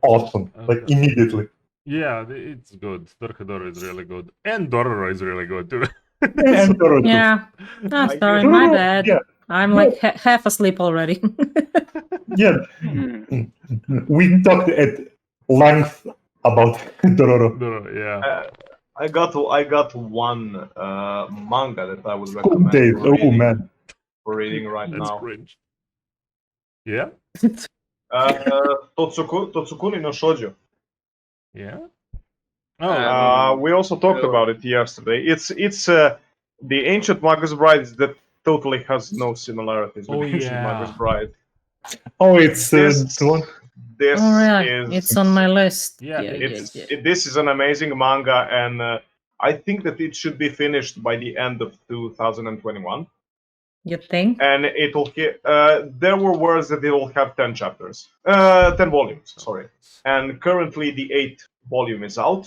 awesome. Okay. Like immediately. Yeah, it's good. Dorohedoro is really good. And Dororo is really good too. And Dororo too. Yeah. Oh, sorry, my bad. Yeah. I'm like half asleep already. Yeah. We talked at length about Dororo. Yeah. I got one manga that I would Oh, recommend Dave. for Oh, reading, man. right That's now. cringe. Yeah? Totsukuni no Shoujo. Yeah? Oh, We also talked about it yesterday. It's the Ancient Magus Bride that totally has no similarities with Oh, Ancient yeah. Magus Bride. Oh, it's This the one. this Oh, yeah, is it's on my list. Yeah, this is an amazing manga, and I think that it should be finished by the end of 2021. You think? And it'll there were words that it will have 10 chapters, 10 volumes, sorry. And currently the 8th volume is out.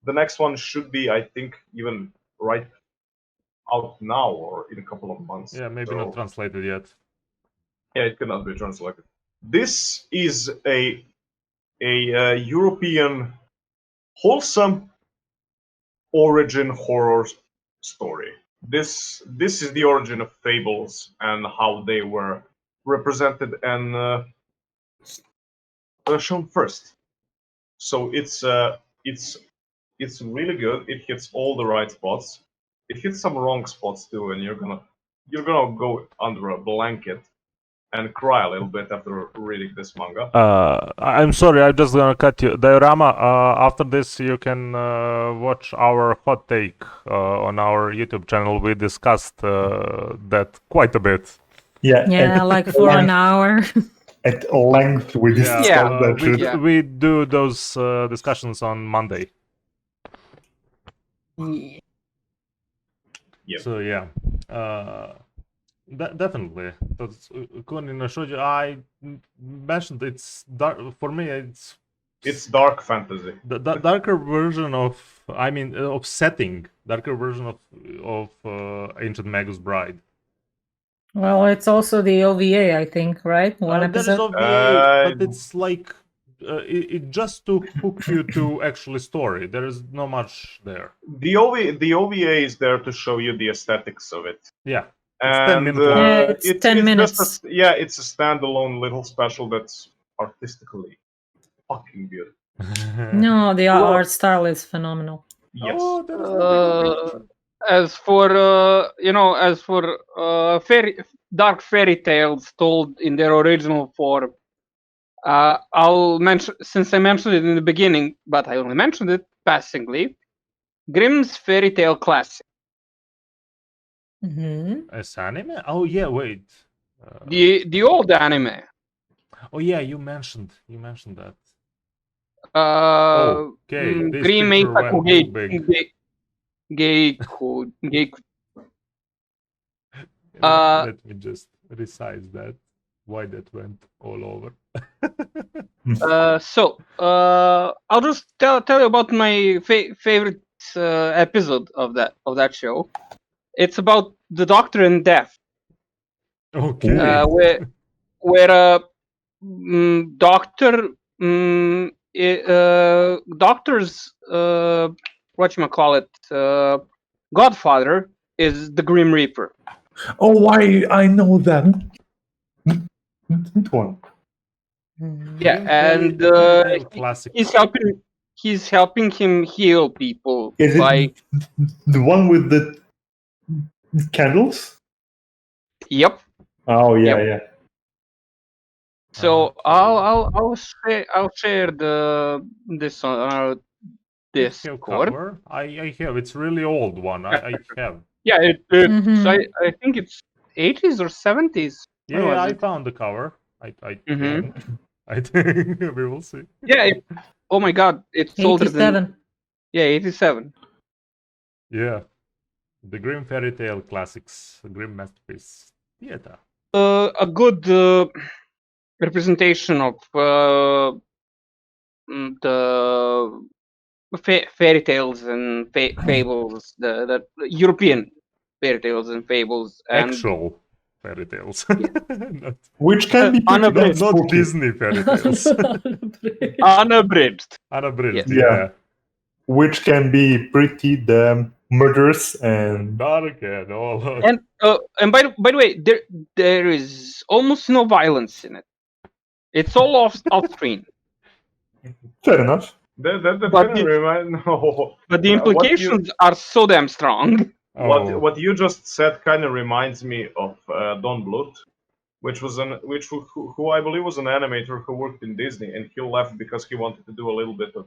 The next one should be, I think, even right out now or in a couple of months. Yeah, maybe So, not translated yet. yeah, it cannot be translated. This is a European wholesome origin horror story. This is the origin of fables and how they were represented and shown first. So it's really good. It hits all the right spots. It hits some wrong spots too, and you're gonna go under a blanket and cry a little bit after reading this manga. I'm sorry, I'm just gonna cut you. Diorama, after this you can watch our hot take on our YouTube channel. We discussed that quite a bit. Yeah, Yeah, like for an hour. at length we discussed that we, shit. we do those discussions on Monday. Yeah. Yep. So yeah, definitely. That's Kuni no Shoujo. I mentioned it's dark for me. It's dark fantasy. The darker version of, I mean, of setting, darker version of Ancient Magus Bride. Well, it's also the OVA, I think, right? One There is episode. OVA, but it's like it just to hook you to actually story. There is no much there. The OVA is there to show you the aesthetics of it. Yeah, it's 10 And minutes long. Yeah, it's 10 minutes. It's a standalone little special that's artistically fucking beautiful. No, the art style is phenomenal. Yes. Oh, there is nothing. As for dark fairy tales told in their original form, I'll mention, since I mentioned it in the beginning, but I only mentioned it passingly, Grimm's Fairy Tale Classic. As anime? Oh yeah, wait. The old anime. Oh yeah, you mentioned that. Okay, this Grimm picture went too big. Geiku. Let me just resize that. Why that went all over. So I'll just tell you about my favorite episode of that show. It's about the Doctor and Death. Okay. Where Doctor's whatchamacallit, godfather is the Grim Reaper. Oh, I know that. That one. Yeah, and classic. he's helping him heal people Is by it the one with the candles? Yep. Oh yeah, Yep. yeah. So I'll share this on our Discord. Cover? I have. It's really old one. I have. Yeah, Mhm. so I think it's 80s or 70s. When Yeah, was I it? found the cover. I Mhm. I think we will see. Yeah. Oh my God, it's older than 87. 87. Yeah. The Grimm Fairy Tale Classics, Grimm Masterpiece Theater. A good representation of the fairy tales and fables, the European fairy tales and fables, and Actual fairy tales. not, Which can be pretty unabridged. not spooky. Disney fairy tales. unabridged. Unabridged, Yeah. yeah. Which can be pretty damn murderous and Dark and all. And by the way, there is almost no violence in it. It's all off screen. fair enough. That But kind of remind. No. But the What you- implications are so damn strong. Oh, What you just said kind of reminds me of Don Bluth, which was who I believe was an animator who worked in Disney, and he left because he wanted to do a little bit of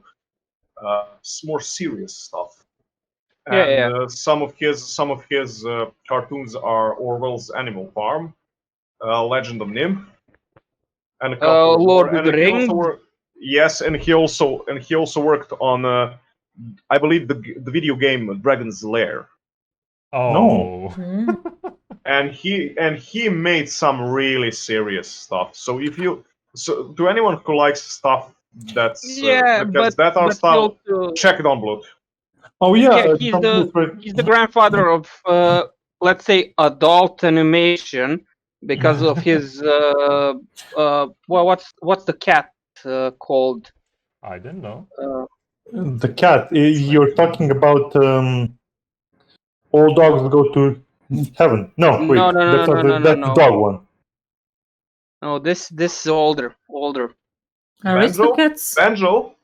more serious stuff. Yeah, And yeah. some of his cartoons are Orwell's Animal Farm, Legend of Nim, and a couple of Lord more. of the And he also Rings. yes, and he also worked on I believe the video game Dragon's Lair. oh. Mm. And he made some really serious stuff. So to anyone who likes stuff that has that art but style, he also, check it on Blood. Oh yeah, yeah, he's the grandfather of let's say adult animation because of his well, what's the cat called? I didn't know. the cat. You're talking about all dogs go to heaven. No, wait, No, that's not no, that's the dog one. No, this is older. Aristocats? Banjo.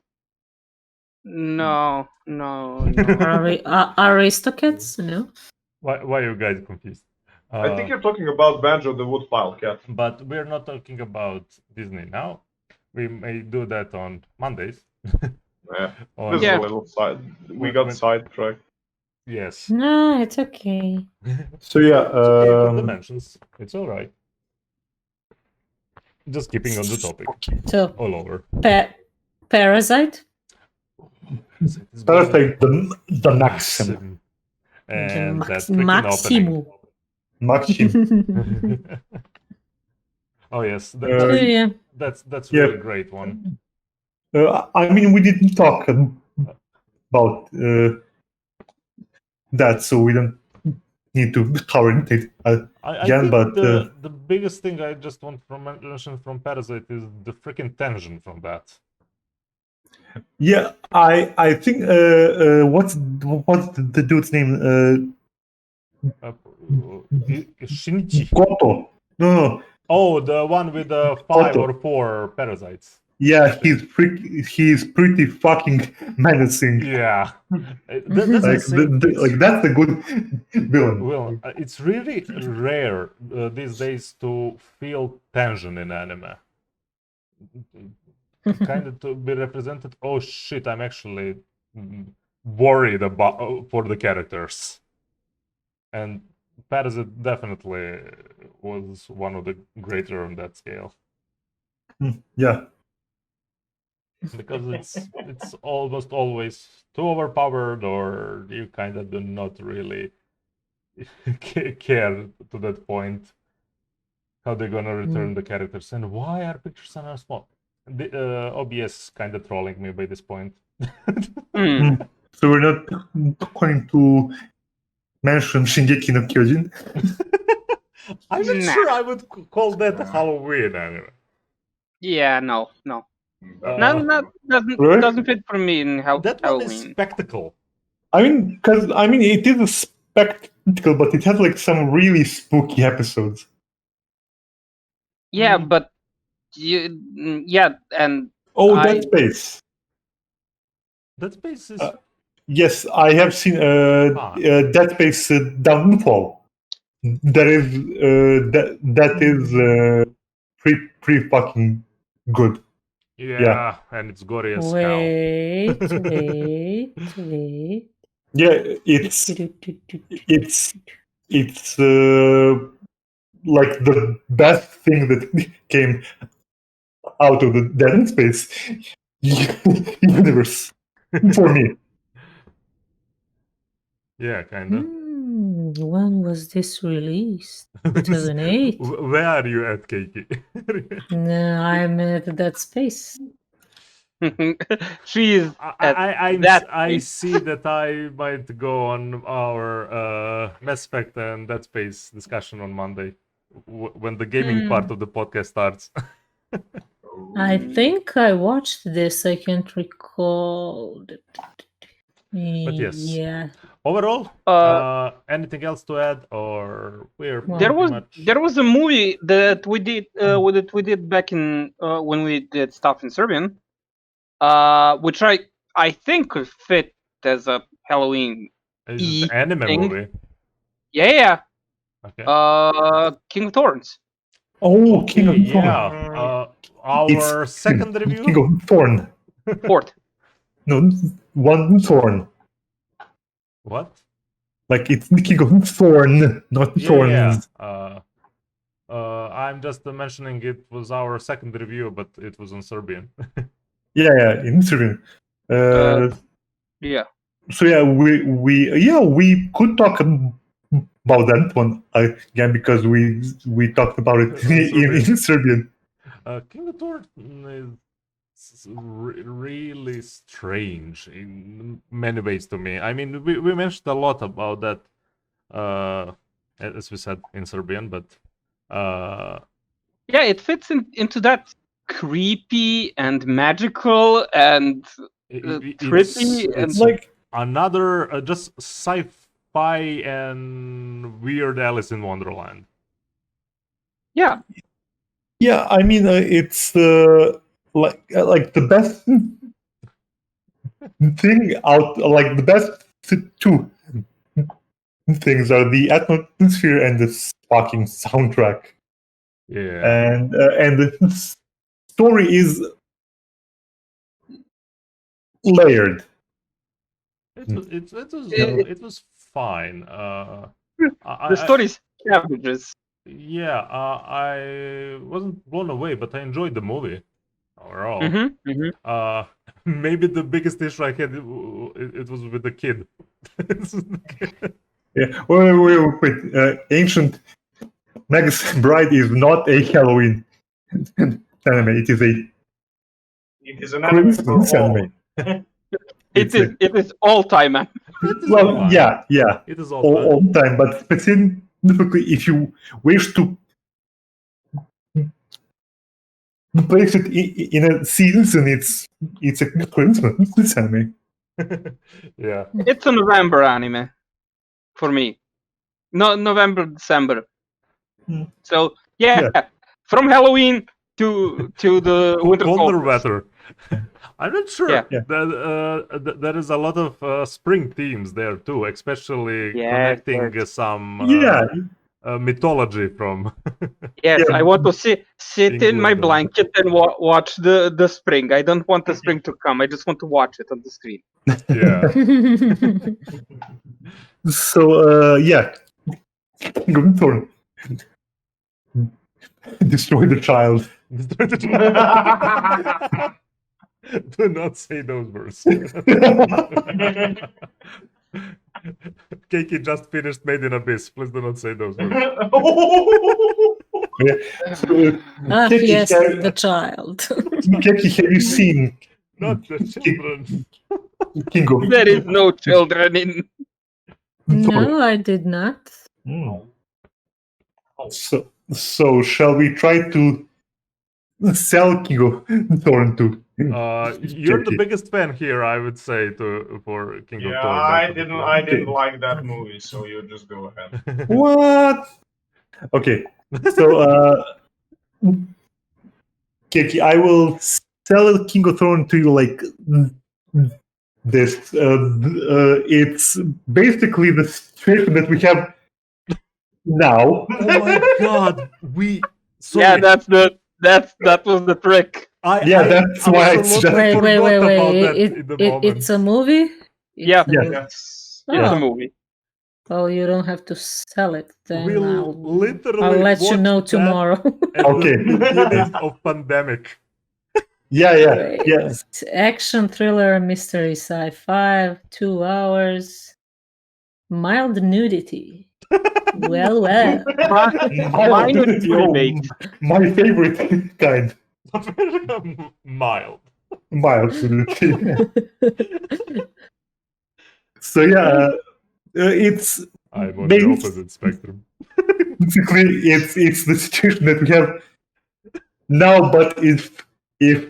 No. Aristocats? No. Why are you guys confused? I think you're talking about Banjo the Woodpile Cat. But we're not talking about Disney now. We may do that on Mondays. Yeah. On- This is Yeah. a little side. We When- got when- sidetracked. Yes. No, it's okay. So yeah, It's okay for the mentions. It's all right. Just keeping on the topic So, all over. Parasite? Parasite the Maxim. And The that freaking opening. Maxim. Oh yes, Yeah. that's yeah. really great one. I mean, we didn't talk about that, so we don't need to cover it I again. think But the biggest thing I just want to mention from Parasite is the freaking tension from that. yeah, I think what's the dude's name? Shinichi. Goto. No. Oh, the one with the 5 Goto. or 4 parasites. Yeah, he's pretty fucking menacing. Yeah, Like, that's a good villain. Well, it's really rare these days to feel tension in anime. Kind of to be represented. Oh shit! I'm actually worried about for the characters, and Parasite definitely was one of the greater on that scale. Yeah. Because it's almost always too overpowered, or you kind of do not really care to that point how they're gonna return the characters, and why are pictures so small? The OBS kind of trolling me by this point. So we're not going to mention Shingeki no Kyojin. I'm not Nah. sure I would call that Halloween anime. Yeah, no. Uh, Really? Doesn't fit for me in that one is Halloween. spectacle. I mean, it is a spectacle, but it has like some really spooky episodes. Yeah, but and Oh, I- Dead Space. That space is Yes, I have seen Dead Space Downfall. That is that is pretty fucking good. yeah, and it's gory as hell. Wait. Yeah, it's like the best thing that came out of the Dead Space universe for me. Yeah, kind of. When was this released? 2008? Where are you at, Keiki? No, I'm at that space. she is I see that I might go on our Mass Effect and Dead Space discussion on Monday when the gaming part of the podcast starts. I think I watched this. I can't recall. But yes. Yeah. Overall, anything else to add, or we're Well, there was a movie that we did back in when we did stuff in Serbian, which I think could fit as a Halloween. Is it the anime thing. movie? Yeah. Okay. King of Thorns. Oh, King of Okay, Thorn. yeah. Our second King review. of Thorn. Fourth. No, one Thorn. What? Like it's the King of Thorn, not Thorns. I'm just mentioning it was our second review, but it was in Serbian. Yeah, in Syrian. Yeah. So yeah, we could talk about that one again because we talked about it in Serbian. King of Thorn is really strange in many ways to me. I mean, we mentioned a lot about that, as we said in Serbian, but yeah, it fits into that creepy and magical and trippy and it's like another just sci-fi and weird Alice in Wonderland. Yeah. Yeah, I mean it's like the best thing out. Like the best two things are the atmosphere and the fucking soundtrack. Yeah. And the story is layered. It was fine. The story's cabbages. Yeah, I wasn't blown away, but I enjoyed the movie overall. Maybe the biggest issue I had it was with the kid. Yeah. Wait. Ancient Magus Bride is not a Halloween anime. It is a an anime for Christmas all. anime. It is all time, man. Well, yeah. It is all time, but specifically if you wish to place it in a season, it's a Christmas anime. Yeah. It's a November anime for me. No, November, December. So yeah, from Halloween to the winter colder solstice. weather. I'm not sure Yeah. that there is a lot of spring themes there too, especially Yes, connecting some mythology from. Yes, Yeah. I want to sit in my England. blanket and watch the spring. I don't want the spring to come. I just want to watch it on the screen. Yeah. So yeah, King Thorn. Destroy the child. Do not say those words. Keiki just finished Made in Abyss. Please do not say those words. Keiki, yes, the child. Keiki, have you seen Not the children. King of There is no children in. No, I did not. So shall we try to sell King of Thorn to? You're the biggest fan here, I would say, for King of Thorn. I didn't like that movie, so you just go ahead. What? Okay, so Keiki, I will sell King of Thorn to you like this. It's basically the situation that we have now. Oh my god, Yeah, that was the trick. That's why it's just... Wait. It's a movie? Yeah. Yes. It's a movie. Well, you don't have to sell it. Then We'll literally I'll let you know watch tomorrow. Okay. The beginning of pandemic. Yeah. Action, thriller, mystery, sci-fi, 2 hours, mild nudity. Well. Mine would be remake. My favorite kind. Mild. So yeah, it's I'm on the opposite spectrum. basically it's the situation that we have now, but if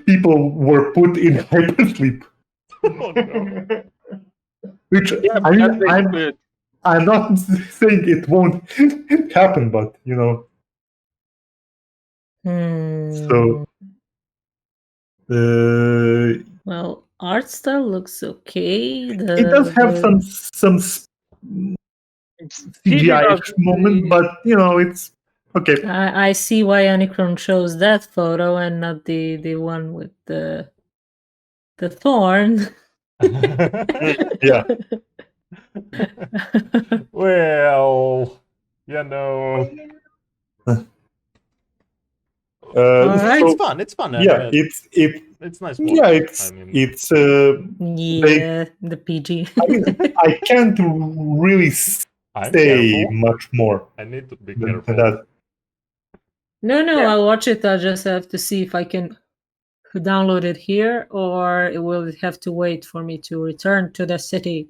people were put in hypersleep. Oh no. Which I'm not saying it won't happen, but you know. So Well, art style looks okay. It does have some CGI moment, but it's okay. I see why Unicron chose that photo and not the one with the thorn. Yeah. Well, you know. Alright. It's fun. It's fun. Yeah, anime. it's nice. yeah, watch. it's I mean, it's Yeah, the PG. I can't really I'm say careful. much more I need to be than careful. that. No, Yeah. I'll watch it. I'll just have to see if I can download it here, or it will have to wait for me to return to the city.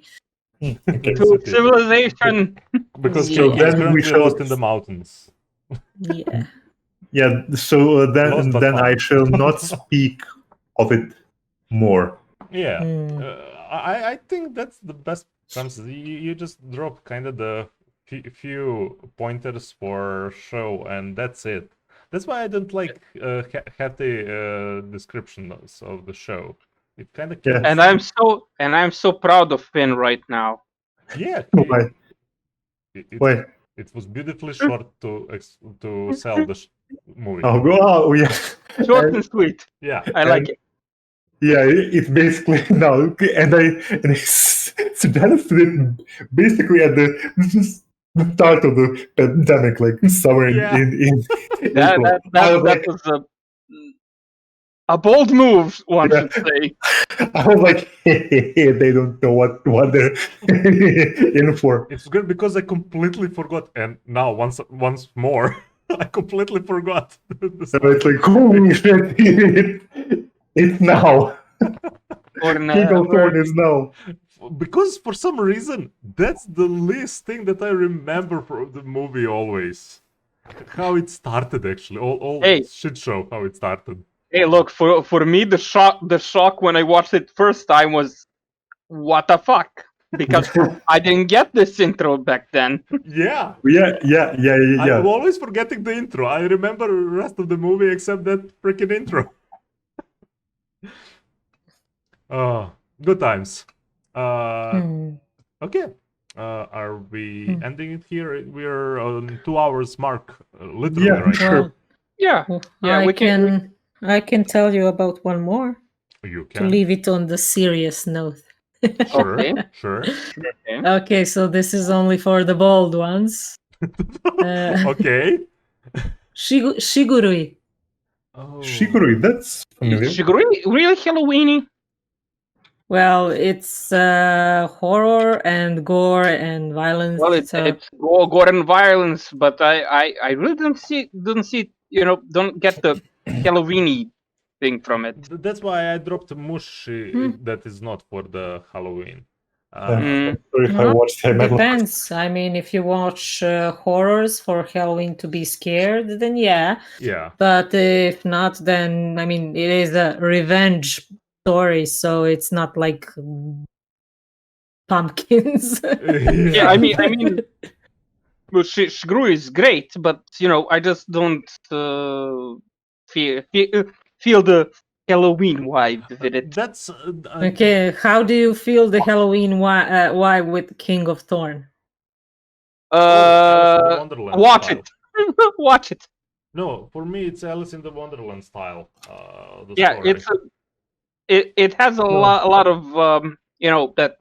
Okay. To civilization. Because So Kiki is then we currently shall- lost in the mountains. Yeah. Yeah, so Lost but then I found. shall not speak of it more. Yeah, Hmm. I think that's the best premise. You just drop kind of the few pointers for show, and that's it. That's why I don't like hefty descriptions of the show. It kind of Yeah. And I'm so proud of Finn right now. yeah. Why? Why? It was beautifully short to sell the movie. Oh, yeah. Short and sweet. Yeah. I like it. Yeah, it's basically no, and it's basically at the start of the pandemic, like somewhere Yeah. in That I was like, was a bold move, one Yeah. should say. I was like, they don't know what they're in for. It's good because I completely forgot, and now once more, I completely forgot. So it's like, holy shit, it's now. Or King of Thorn is now. Because for some reason, that's the least thing that I remember from the movie always. How it started, actually. All Hey. shit show how it started. Hey, look, for me, the shock when I watched it first time was, what the fuck? Because I didn't get this intro back then. Yeah. Yeah. I'm always forgetting the intro. I remember the rest of the movie except that freaking intro. Good times. Okay. Are we ending it here? We're on 2 hours mark, literally, Yeah, right? sure. Yeah, I we can. I can tell you about one more You to can. leave it on the serious note. Sure, Okay. sure. Okay, so this is only for the bold ones. Okay. Shigurui. Oh. Shigurui, that's familiar. Is really Halloweeny? Well, it's horror and gore and violence. Well, it's gore and violence, but I really don't see don't get the Halloweeny thing from it. That's why I dropped Mushi. That is not for the Halloween. Sorry if I watched Metal. Depends. I mean, if you watch horrors for Halloween to be scared, then yeah. Yeah. But if not, then I mean, it is a revenge story, so it's not like pumpkins. Yeah, I mean, well, Shigurui is great, but I just don't feel the Halloween vibe with it. That's Okay, how do you feel the Halloween vibe with King of Thorn? Alice in the Wonderland Watch style. it. Watch it. No, for me it's Alice in the Wonderland style. The Yeah, story. it has a lot of that.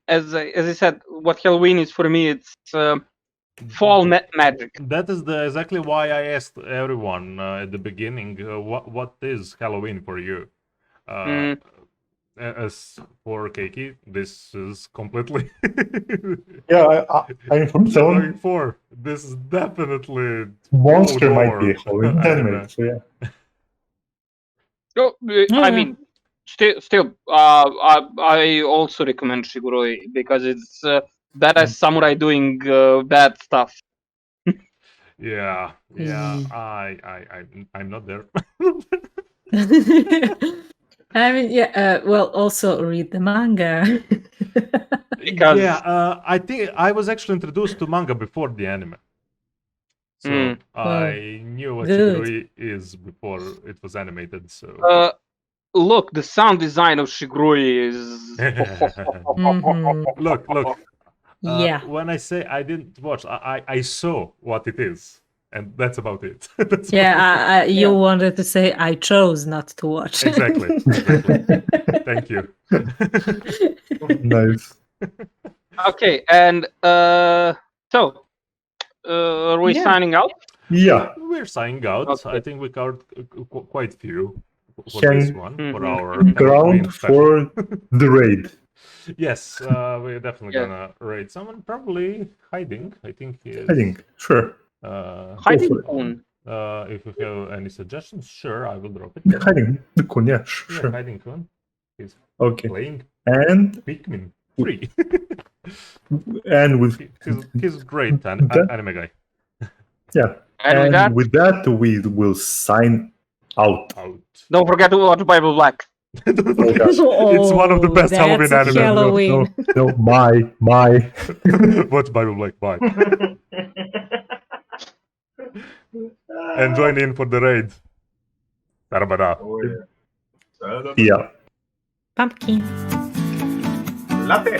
As I said, what Halloween is for me, it's fall magic. That is exactly why I asked everyone at the beginning, what is Halloween for you? As for Keiki, this is completely. Yeah, I'm from Going Zone. for this is definitely Monster full might gore be Halloween anime. anime, so yeah. So, I mean, still, I also recommend Shiguroi because it's badass samurai doing bad stuff. Yeah. I'm not there. I mean, yeah. Well, also read the manga. Because I think I was actually introduced to manga before the anime. So I knew what good. Shigurui is before it was animated. So look, the sound design of Shigrui is. Mhm. Look. Yeah. When I say I didn't watch, I saw what it is, and that's about it. That's Yeah, you Yeah. wanted to say I chose not to watch. Exactly. Thank you. Nice. Okay, and so are we Yeah. signing out? Yeah. We're signing out. Okay. I think we covered quite few for this Hang one, for Mhm. our Hang Halloween around special. for the raid. Yes, we're definitely Yeah. gonna raid someone, probably hiding. I think he is. I think. Sure. Hiding for it. Kun. If you have any suggestions, sure, I will drop it. Hiding the Kun, yeah, Yeah, sure. hiding one. He's Okay. playing And Pikmin 3. with he's great anime guy. yeah. And with that, we will sign out. Out. don't forget to watch Bible Black. It's one of the Oh, best Halloween that's anime. Halloween. No, my. Watch Bible Black, bye. And join in for the raid. Tarabada. Oh, yeah. Yeah. Pumpkin. Latte.